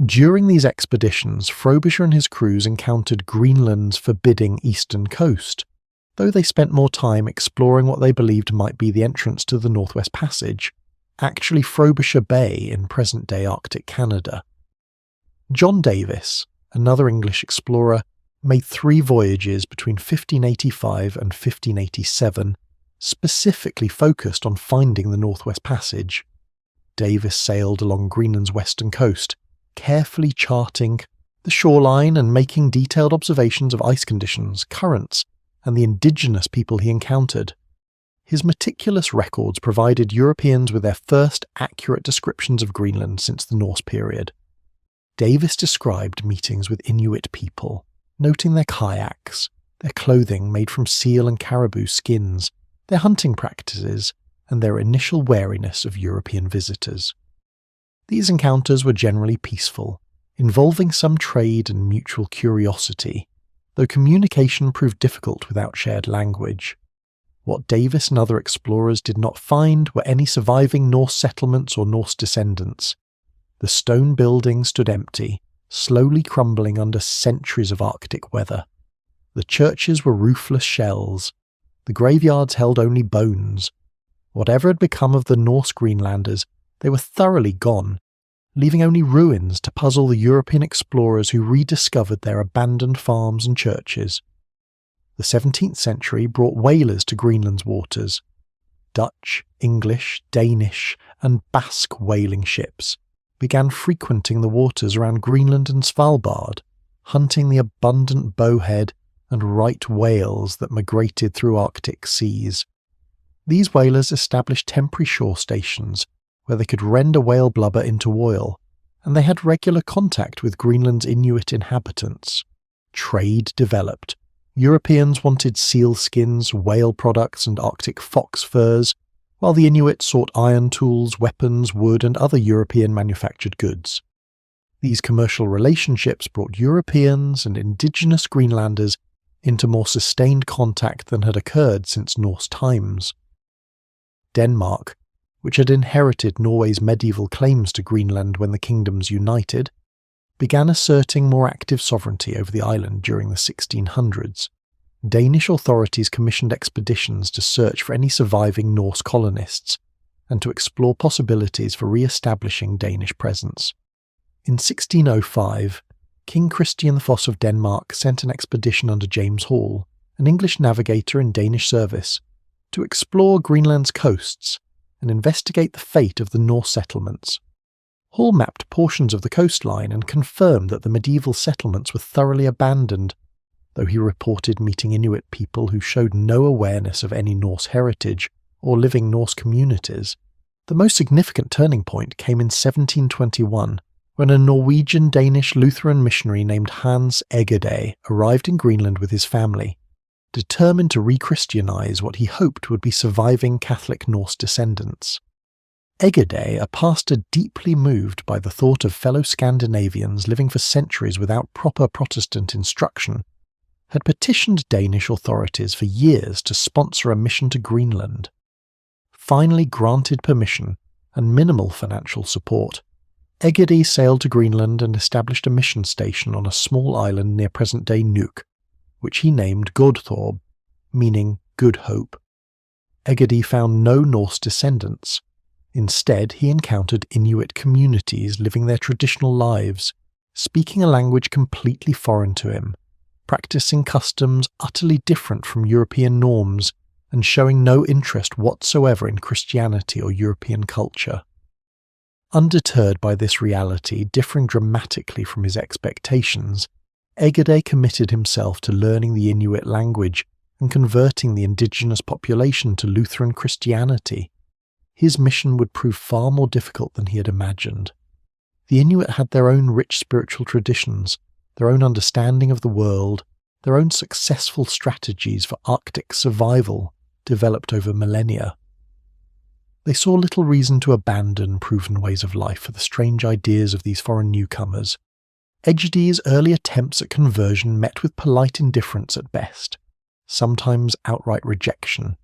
During these expeditions, Frobisher and his crews encountered Greenland's forbidding eastern coast, though they spent more time exploring what they believed might be the entrance to the Northwest Passage, actually Frobisher Bay in present-day Arctic Canada. John Davis, another English explorer, made 3 voyages between 1585 and 1587, specifically focused on finding the Northwest Passage. Davis sailed along Greenland's western coast, carefully charting the shoreline and making detailed observations of ice conditions, currents, and the indigenous people he encountered. His meticulous records provided Europeans with their first accurate descriptions of Greenland since the Norse period. Davis described meetings with Inuit people, noting their kayaks, their clothing made from seal and caribou skins, their hunting practices, and their initial wariness of European visitors. These encounters were generally peaceful, involving some trade and mutual curiosity, though communication proved difficult without shared language. What Davis and other explorers did not find were any surviving Norse settlements or Norse descendants. The stone buildings stood empty, slowly crumbling under centuries of Arctic weather. The churches were roofless shells. The graveyards held only bones. Whatever had become of the Norse Greenlanders, they were thoroughly gone, leaving only ruins to puzzle the European explorers who rediscovered their abandoned farms and churches. The 17th century brought whalers to Greenland's waters. Dutch, English, Danish, and Basque whaling ships began frequenting the waters around Greenland and Svalbard, hunting the abundant bowhead and right whales that migrated through Arctic seas. These whalers established temporary shore stations where they could render whale blubber into oil, and they had regular contact with Greenland's Inuit inhabitants. Trade developed. Europeans wanted seal skins, whale products, and Arctic fox furs, while the Inuit sought iron tools, weapons, wood, and other European-manufactured goods. These commercial relationships brought Europeans and indigenous Greenlanders into more sustained contact than had occurred since Norse times. Denmark, which had inherited Norway's medieval claims to Greenland when the kingdoms united, began asserting more active sovereignty over the island during the 1600s. Danish authorities commissioned expeditions to search for any surviving Norse colonists and to explore possibilities for re-establishing Danish presence. In 1605, King Christian IV of Denmark sent an expedition under James Hall, an English navigator in Danish service, to explore Greenland's coasts and investigate the fate of the Norse settlements. Hall mapped portions of the coastline and confirmed that the medieval settlements were thoroughly abandoned, though he reported meeting Inuit people who showed no awareness of any Norse heritage or living Norse communities. The most significant turning point came in 1721, when a Norwegian-Danish Lutheran missionary named Hans Egede arrived in Greenland with his family, determined to re-Christianize what he hoped would be surviving Catholic Norse descendants. Egede, a pastor deeply moved by the thought of fellow Scandinavians living for centuries without proper Protestant instruction, had petitioned Danish authorities for years to sponsor a mission to Greenland. Finally granted permission and minimal financial support, Egede sailed to Greenland and established a mission station on a small island near present-day Nuuk, which he named Godthorpe, meaning Good Hope. Egede found no Norse descendants. Instead, he encountered Inuit communities living their traditional lives, speaking a language completely foreign to him, practicing customs utterly different from European norms, and showing no interest whatsoever in Christianity or European culture. Undeterred by this reality differing dramatically from his expectations, Egede committed himself to learning the Inuit language and converting the indigenous population to Lutheran Christianity. His mission would prove far more difficult than he had imagined. The Inuit had their own rich spiritual traditions, their own understanding of the world, their own successful strategies for Arctic survival developed over millennia. They saw little reason to abandon proven ways of life for the strange ideas of these foreign newcomers. Egede's early attempts at conversion met with polite indifference at best, sometimes outright rejection.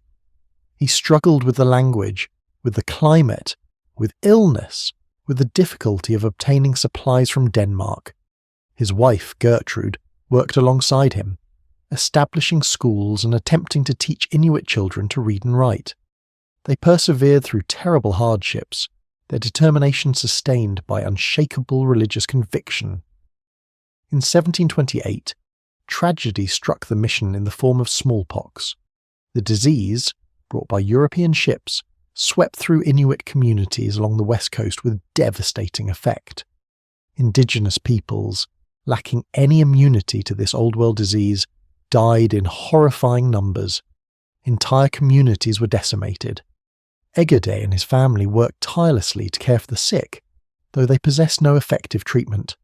He struggled with the language, with the climate, with illness, with the difficulty of obtaining supplies from Denmark. His wife, Gertrude, worked alongside him, establishing schools and attempting to teach Inuit children to read and write. They persevered through terrible hardships, their determination sustained by unshakable religious conviction. In 1728, tragedy struck the mission in the form of smallpox. The disease, brought by European ships, swept through Inuit communities along the west coast with devastating effect. Indigenous peoples, lacking any immunity to this Old World disease, died in horrifying numbers. Entire communities were decimated. Egede and his family worked tirelessly to care for the sick, though they possessed no effective treatment.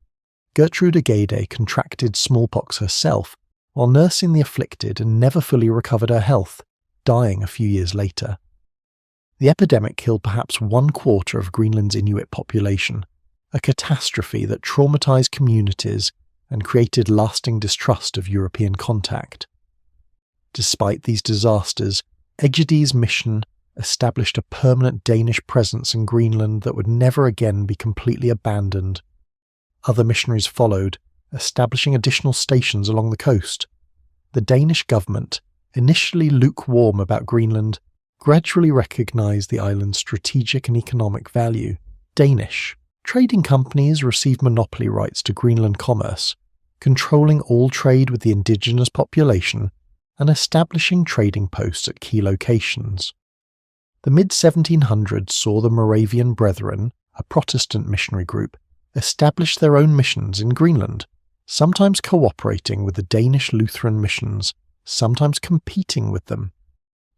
Gertrude Egede contracted smallpox herself while nursing the afflicted and never fully recovered her health, dying a few years later. The epidemic killed perhaps 1/4 of Greenland's Inuit population, a catastrophe that traumatized communities and created lasting distrust of European contact. Despite these disasters, Egede's mission established a permanent Danish presence in Greenland that would never again be completely abandoned. Other missionaries followed, establishing additional stations along the coast. The Danish government, initially lukewarm about Greenland, gradually recognized the island's strategic and economic value. Danish trading companies received monopoly rights to Greenland commerce, controlling all trade with the indigenous population and establishing trading posts at key locations. The mid-1700s saw the Moravian Brethren, a Protestant missionary group, establish their own missions in Greenland, sometimes cooperating with the Danish Lutheran missions, sometimes competing with them.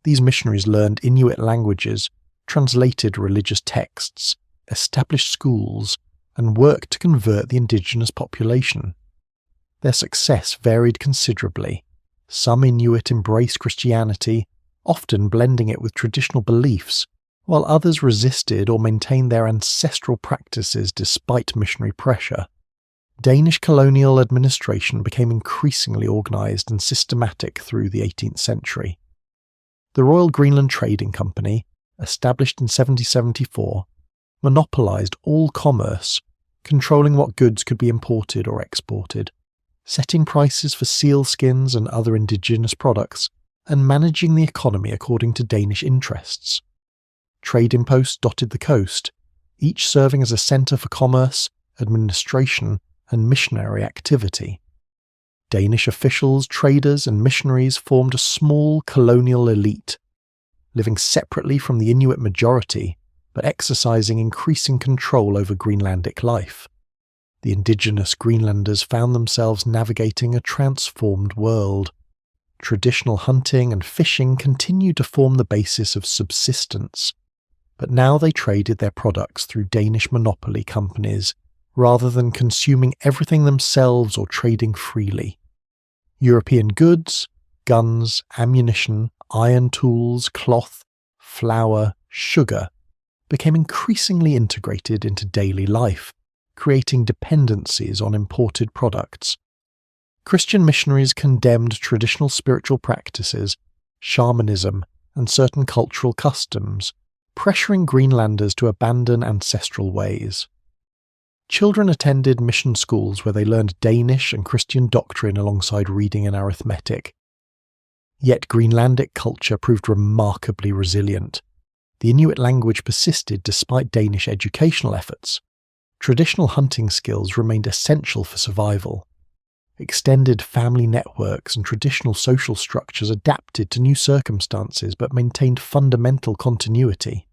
These missionaries learned Inuit languages, translated religious texts, established schools, and worked to convert the indigenous population. Their success varied considerably. Some Inuit embraced Christianity, often blending it with traditional beliefs, while others resisted or maintained their ancestral practices despite missionary pressure. Danish colonial administration became increasingly organised and systematic through the 18th century. The Royal Greenland Trading Company, established in 1774, monopolised all commerce, controlling what goods could be imported or exported, setting prices for seal skins and other indigenous products, and managing the economy according to Danish interests. Trading posts dotted the coast, each serving as a centre for commerce, administration, and missionary activity. Danish officials, traders, and missionaries formed a small colonial elite, living separately from the Inuit majority, but exercising increasing control over Greenlandic life. The indigenous Greenlanders found themselves navigating a transformed world. Traditional hunting and fishing continued to form the basis of subsistence, but now they traded their products through Danish monopoly companies, rather than consuming everything themselves or trading freely. European goods, guns, ammunition, iron tools, cloth, flour, sugar became increasingly integrated into daily life, creating dependencies on imported products. Christian missionaries condemned traditional spiritual practices, shamanism, and certain cultural customs, pressuring Greenlanders to abandon ancestral ways. Children attended mission schools where they learned Danish and Christian doctrine alongside reading and arithmetic. Yet Greenlandic culture proved remarkably resilient. The Inuit language persisted despite Danish educational efforts. Traditional hunting skills remained essential for survival. Extended family networks and traditional social structures adapted to new circumstances but maintained fundamental continuity.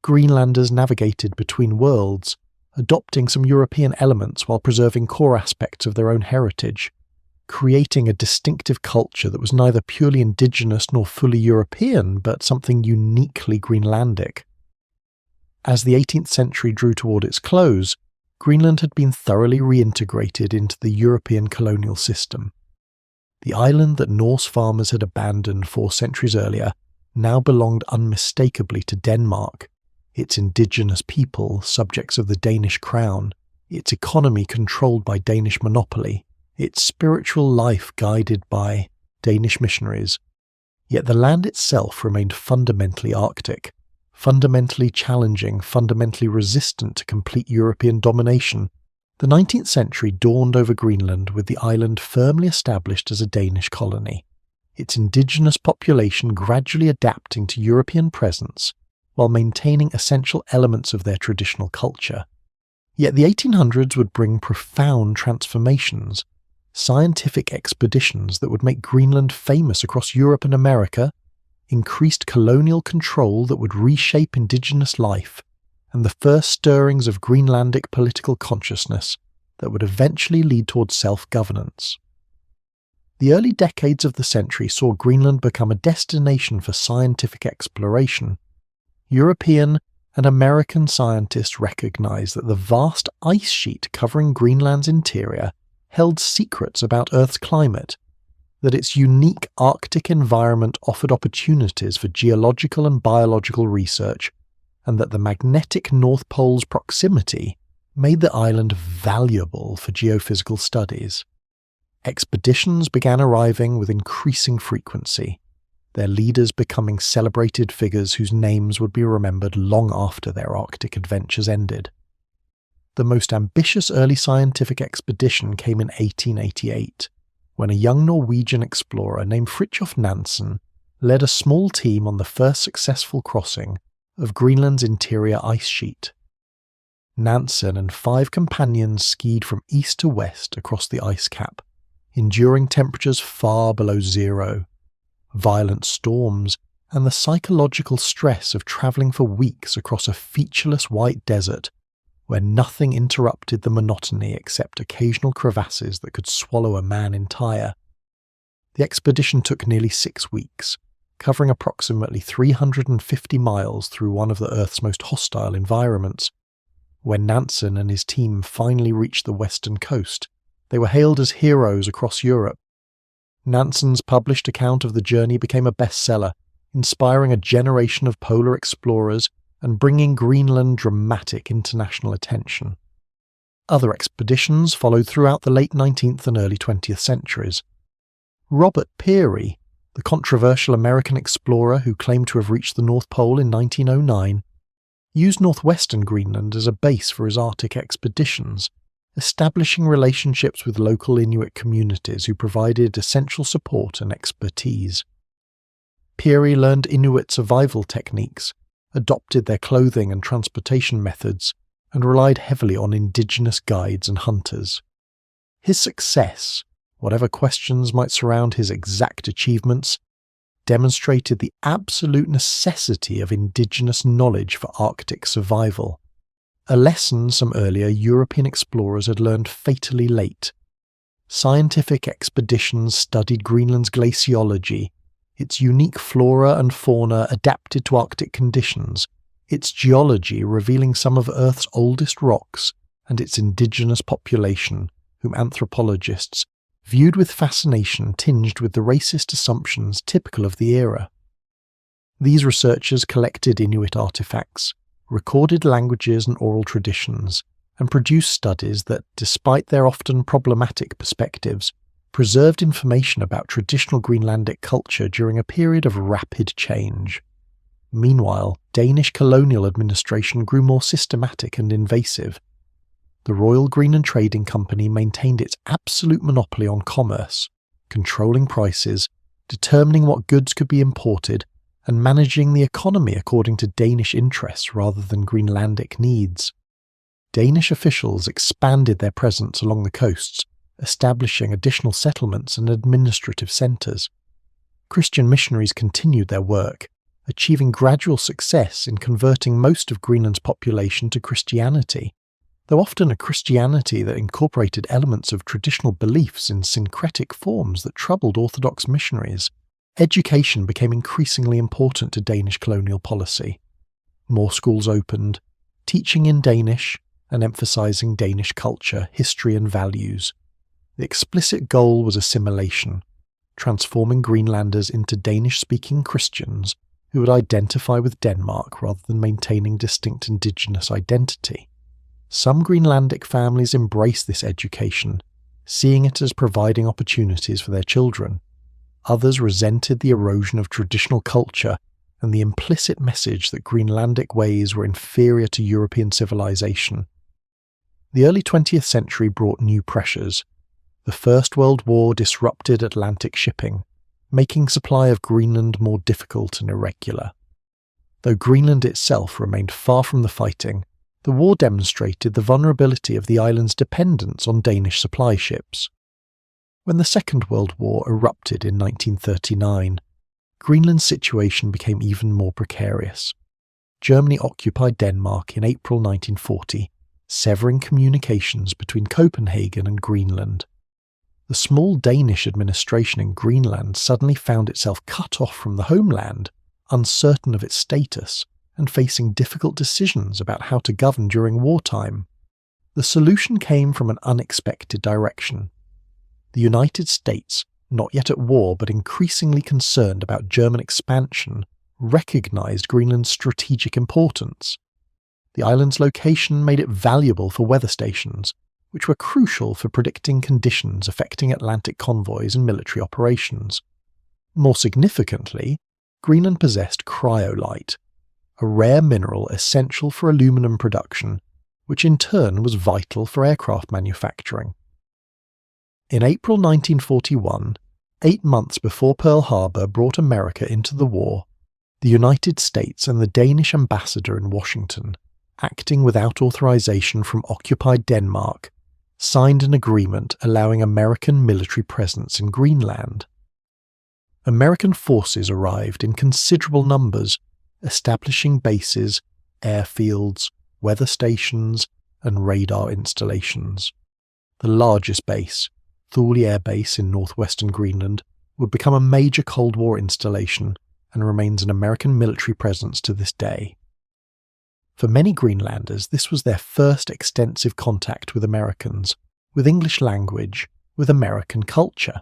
Greenlanders navigated between worlds, adopting some European elements while preserving core aspects of their own heritage, creating a distinctive culture that was neither purely indigenous nor fully European, but something uniquely Greenlandic. As the 18th century drew toward its close, Greenland had been thoroughly reintegrated into the European colonial system. The island that Norse farmers had abandoned 4 centuries earlier now belonged unmistakably to Denmark, its indigenous people subjects of the Danish crown, its economy controlled by Danish monopoly, its spiritual life guided by Danish missionaries. Yet the land itself remained fundamentally Arctic, fundamentally challenging, fundamentally resistant to complete European domination. The 19th century dawned over Greenland with the island firmly established as a Danish colony, its indigenous population gradually adapting to European presence while maintaining essential elements of their traditional culture. Yet the 1800s would bring profound transformations. scientific expeditions that would make Greenland famous across Europe and America, increased colonial control that would reshape indigenous life, and the first stirrings of Greenlandic political consciousness that would eventually lead towards self-governance. The early decades of the century saw Greenland become a destination for scientific exploration. European and American scientists recognized that the vast ice sheet covering Greenland's interior held secrets about Earth's climate, that its unique Arctic environment offered opportunities for geological and biological research, and that the magnetic North Pole's proximity made the island valuable for geophysical studies. Expeditions began arriving with increasing frequency, their leaders becoming celebrated figures whose names would be remembered long after their Arctic adventures ended. The most ambitious early scientific expedition came in 1888, when a young Norwegian explorer named Fridtjof Nansen led a small team on the first successful crossing of Greenland's interior ice sheet. Nansen and 5 companions skied from east to west across the ice cap, enduring temperatures far below zero, violent storms, and the psychological stress of travelling for weeks across a featureless white desert where nothing interrupted the monotony except occasional crevasses that could swallow a man entire. The expedition took nearly 6 weeks, covering approximately 350 miles through one of the Earth's most hostile environments. When Nansen and his team finally reached the western coast, they were hailed as heroes across Europe. Nansen's published account of the journey became a bestseller, inspiring a generation of polar explorers and bringing Greenland dramatic international attention. Other expeditions followed throughout the late 19th and early 20th centuries. Robert Peary, the controversial American explorer who claimed to have reached the North Pole in 1909, used northwestern Greenland as a base for his Arctic expeditions, establishing relationships with local Inuit communities who provided essential support and expertise. Peary learned Inuit survival techniques, adopted their clothing and transportation methods, and relied heavily on indigenous guides and hunters. His success, whatever questions might surround his exact achievements, demonstrated the absolute necessity of indigenous knowledge for Arctic survival, a lesson some earlier European explorers had learned fatally late. Scientific expeditions studied Greenland's glaciology, its unique flora and fauna adapted to Arctic conditions, its geology revealing some of Earth's oldest rocks, and its indigenous population, whom anthropologists viewed with fascination tinged with the racist assumptions typical of the era. These researchers collected Inuit artifacts, recorded languages and oral traditions, and produced studies that, despite their often problematic perspectives, preserved information about traditional Greenlandic culture during a period of rapid change. Meanwhile, Danish colonial administration grew more systematic and invasive. The Royal Greenland Trading Company maintained its absolute monopoly on commerce, controlling prices, determining what goods could be imported, and managing the economy according to Danish interests rather than Greenlandic needs. Danish officials expanded their presence along the coasts, establishing additional settlements and administrative centres. Christian missionaries continued their work, achieving gradual success in converting most of Greenland's population to Christianity, though often a Christianity that incorporated elements of traditional beliefs in syncretic forms that troubled Orthodox missionaries. Education became increasingly important to Danish colonial policy. More schools opened, teaching in Danish and emphasising Danish culture, history and values. The explicit goal was assimilation, transforming Greenlanders into Danish-speaking Christians who would identify with Denmark rather than maintaining distinct indigenous identity. Some Greenlandic families embraced this education, seeing it as providing opportunities for their children. Others resented the erosion of traditional culture and the implicit message that Greenlandic ways were inferior to European civilization. The early 20th century brought new pressures. The First World War disrupted Atlantic shipping, making supply of Greenland more difficult and irregular. Though Greenland itself remained far from the fighting, the war demonstrated the vulnerability of the island's dependence on Danish supply ships. When the Second World War erupted in 1939, Greenland's situation became even more precarious. Germany occupied Denmark in April 1940, severing communications between Copenhagen and Greenland. The small Danish administration in Greenland suddenly found itself cut off from the homeland, uncertain of its status, and facing difficult decisions about how to govern during wartime. The solution came from an unexpected direction. The United States, not yet at war but increasingly concerned about German expansion, recognized Greenland's strategic importance. The island's location made it valuable for weather stations, which were crucial for predicting conditions affecting Atlantic convoys and military operations. More significantly, Greenland possessed cryolite, a rare mineral essential for aluminum production, which in turn was vital for aircraft manufacturing. In April 1941, 8 months before Pearl Harbor brought America into the war, the United States and the Danish ambassador in Washington, acting without authorization from occupied Denmark, signed an agreement allowing American military presence in Greenland. American forces arrived in considerable numbers, establishing bases, airfields, weather stations, and radar installations. The largest base, Thule Air Base in northwestern Greenland, would become a major Cold War installation and remains an American military presence to this day. For many Greenlanders, this was their first extensive contact with Americans, with English language, with American culture.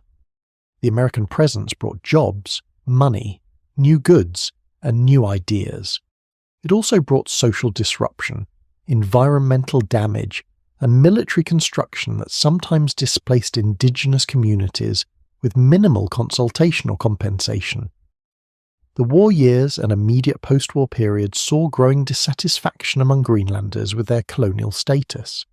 The American presence brought jobs, money, new goods, and new ideas. It also brought social disruption, environmental damage, and military construction that sometimes displaced indigenous communities with minimal consultation or compensation. The war years and immediate post-war period saw growing dissatisfaction among Greenlanders with their colonial status.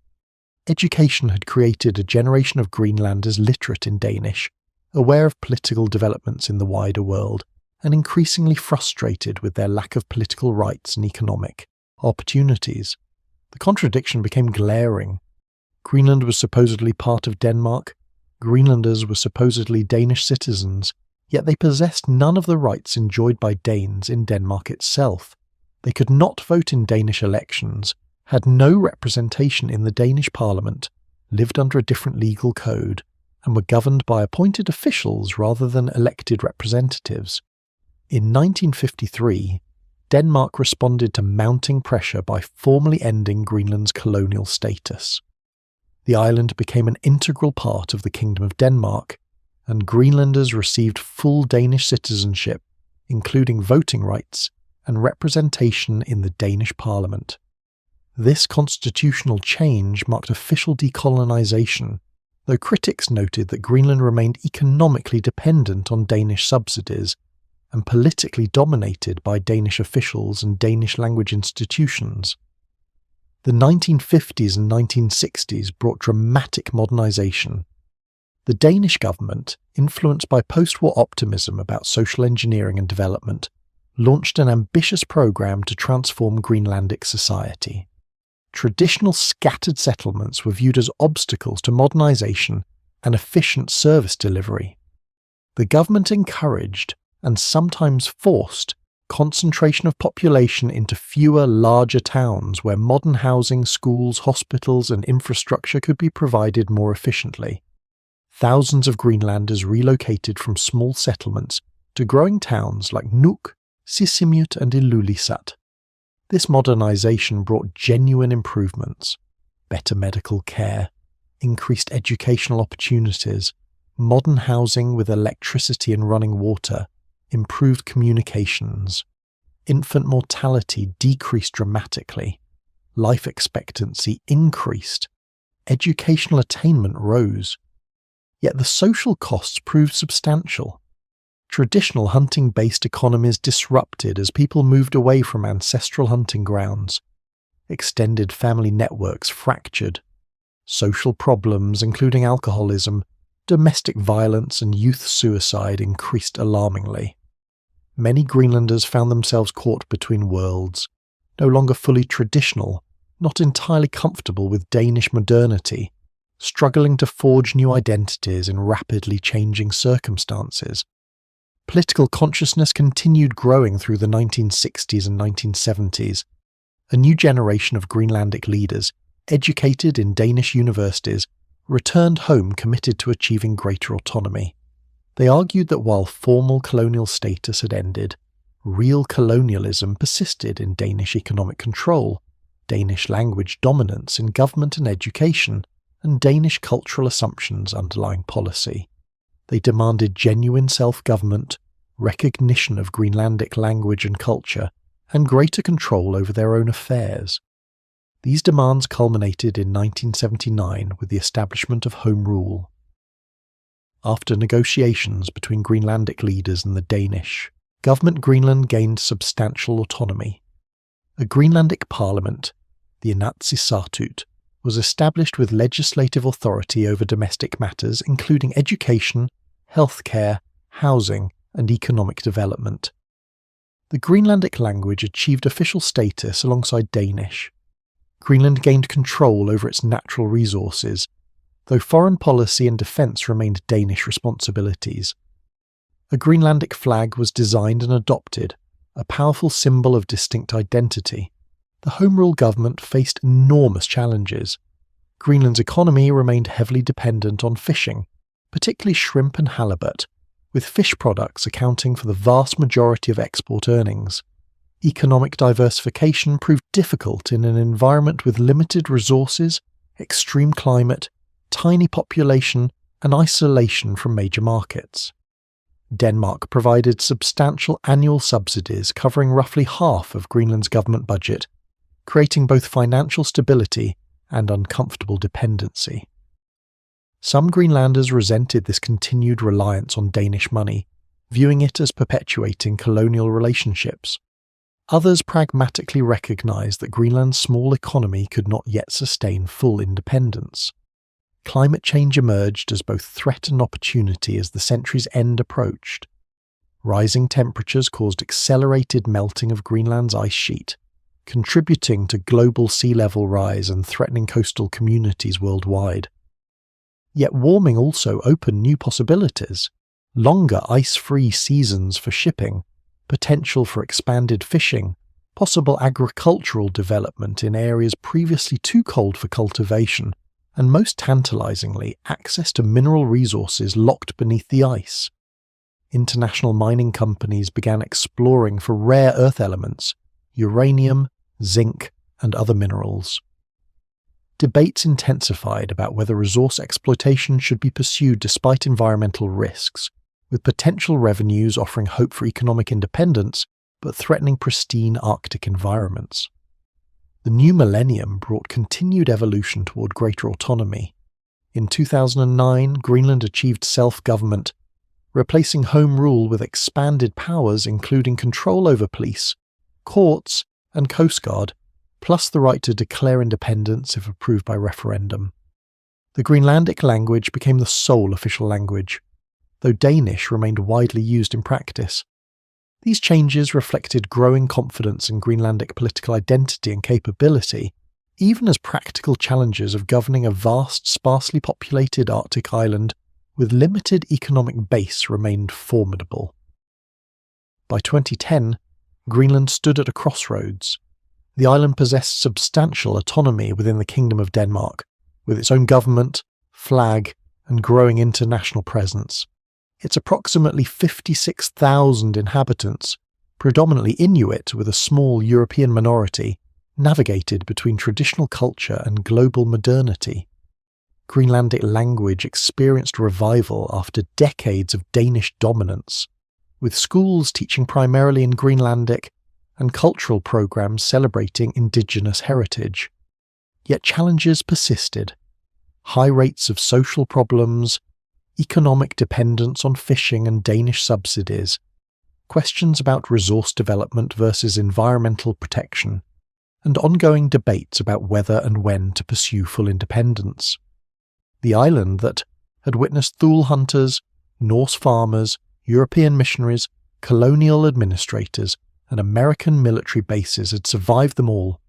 Education had created a generation of Greenlanders literate in Danish, aware of political developments in the wider world, and increasingly frustrated with their lack of political rights and economic opportunities. The contradiction became glaring. Greenland was supposedly part of Denmark, Greenlanders were supposedly Danish citizens, yet they possessed none of the rights enjoyed by Danes in Denmark itself. They could not vote in Danish elections, had no representation in the Danish parliament, lived under a different legal code, and were governed by appointed officials rather than elected representatives. In 1953, Denmark responded to mounting pressure by formally ending Greenland's colonial status. The island became an integral part of the Kingdom of Denmark, and Greenlanders received full Danish citizenship, including voting rights and representation in the Danish parliament. This constitutional change marked official decolonization, though critics noted that Greenland remained economically dependent on Danish subsidies and politically dominated by Danish officials and Danish language institutions. The 1950s and 1960s brought dramatic modernization. The Danish government, influenced by post-war optimism about social engineering and development, launched an ambitious program to transform Greenlandic society. Traditional scattered settlements were viewed as obstacles to modernization and efficient service delivery. The government encouraged, and sometimes forced, concentration of population into fewer, larger towns where modern housing, schools, hospitals, and infrastructure could be provided more efficiently. Thousands of Greenlanders relocated from small settlements to growing towns like Nuuk, Sisimiut, and Ilulissat. This modernization brought genuine improvements: better medical care, increased educational opportunities, modern housing with electricity and running water, improved communications. Infant mortality decreased dramatically. Life expectancy increased. Educational attainment rose. Yet the social costs proved substantial. Traditional hunting-based economies disrupted as people moved away from ancestral hunting grounds. Extended family networks fractured. Social problems, including alcoholism, domestic violence, and youth suicide increased alarmingly. Many Greenlanders found themselves caught between worlds, no longer fully traditional, not entirely comfortable with Danish modernity, struggling to forge new identities in rapidly changing circumstances. Political consciousness continued growing through the 1960s and 1970s. A new generation of Greenlandic leaders, educated in Danish universities, returned home committed to achieving greater autonomy. They argued that while formal colonial status had ended, real colonialism persisted in Danish economic control, Danish language dominance in government and education, and Danish cultural assumptions underlying policy. They demanded genuine self-government, recognition of Greenlandic language and culture, and greater control over their own affairs. These demands culminated in 1979 with the establishment of Home Rule. After negotiations between Greenlandic leaders and the Danish, government Greenland gained substantial autonomy. A Greenlandic parliament, the Inatsisartut, was established with legislative authority over domestic matters including education, healthcare, housing, and economic development. The Greenlandic language achieved official status alongside Danish. Greenland gained control over its natural resources, though foreign policy and defence remained Danish responsibilities. A Greenlandic flag was designed and adopted, a powerful symbol of distinct identity. The Home Rule government faced enormous challenges. Greenland's economy remained heavily dependent on fishing, particularly shrimp and halibut, with fish products accounting for the vast majority of export earnings. Economic diversification proved difficult in an environment with limited resources, extreme climate, tiny population, and isolation from major markets. Denmark provided substantial annual subsidies covering roughly half of Greenland's government budget, creating both financial stability and uncomfortable dependency. Some Greenlanders resented this continued reliance on Danish money, viewing it as perpetuating colonial relationships. Others pragmatically recognized that Greenland's small economy could not yet sustain full independence. Climate change emerged as both threat and opportunity as the century's end approached. Rising temperatures caused accelerated melting of Greenland's ice sheet, contributing to global sea level rise and threatening coastal communities worldwide. Yet warming also opened new possibilities: longer ice-free seasons for shipping, potential for expanded fishing, possible agricultural development in areas previously too cold for cultivation, and most tantalizingly, access to mineral resources locked beneath the ice. International mining companies began exploring for rare earth elements, uranium, zinc, and other minerals. Debates intensified about whether resource exploitation should be pursued despite environmental risks, with potential revenues offering hope for economic independence but threatening pristine Arctic environments. The new millennium brought continued evolution toward greater autonomy. In 2009, Greenland achieved self-government, replacing Home Rule with expanded powers including control over police, courts, and Coast Guard, plus the right to declare independence if approved by referendum. The Greenlandic language became the sole official language, though Danish remained widely used in practice. These changes reflected growing confidence in Greenlandic political identity and capability, even as practical challenges of governing a vast, sparsely populated Arctic island with limited economic base remained formidable. By 2010, Greenland stood at a crossroads. The island possessed substantial autonomy within the Kingdom of Denmark, with its own government, flag, and growing international presence. Its approximately 56,000 inhabitants, predominantly Inuit with a small European minority, navigated between traditional culture and global modernity. Greenlandic language experienced revival after decades of Danish dominance, with schools teaching primarily in Greenlandic and cultural programs celebrating indigenous heritage. Yet challenges persisted: high rates of social problems, economic dependence on fishing and Danish subsidies, questions about resource development versus environmental protection, and ongoing debates about whether and when to pursue full independence. The island that had witnessed Thule hunters, Norse farmers, European missionaries, colonial administrators, and American military bases had survived them all,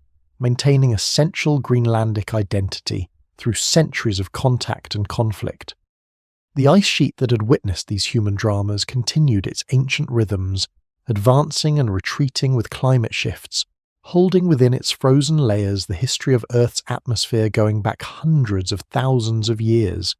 maintaining essential Greenlandic identity through centuries of contact and conflict. The ice sheet that had witnessed these human dramas continued its ancient rhythms, advancing and retreating with climate shifts, holding within its frozen layers the history of Earth's atmosphere going back hundreds of thousands of years.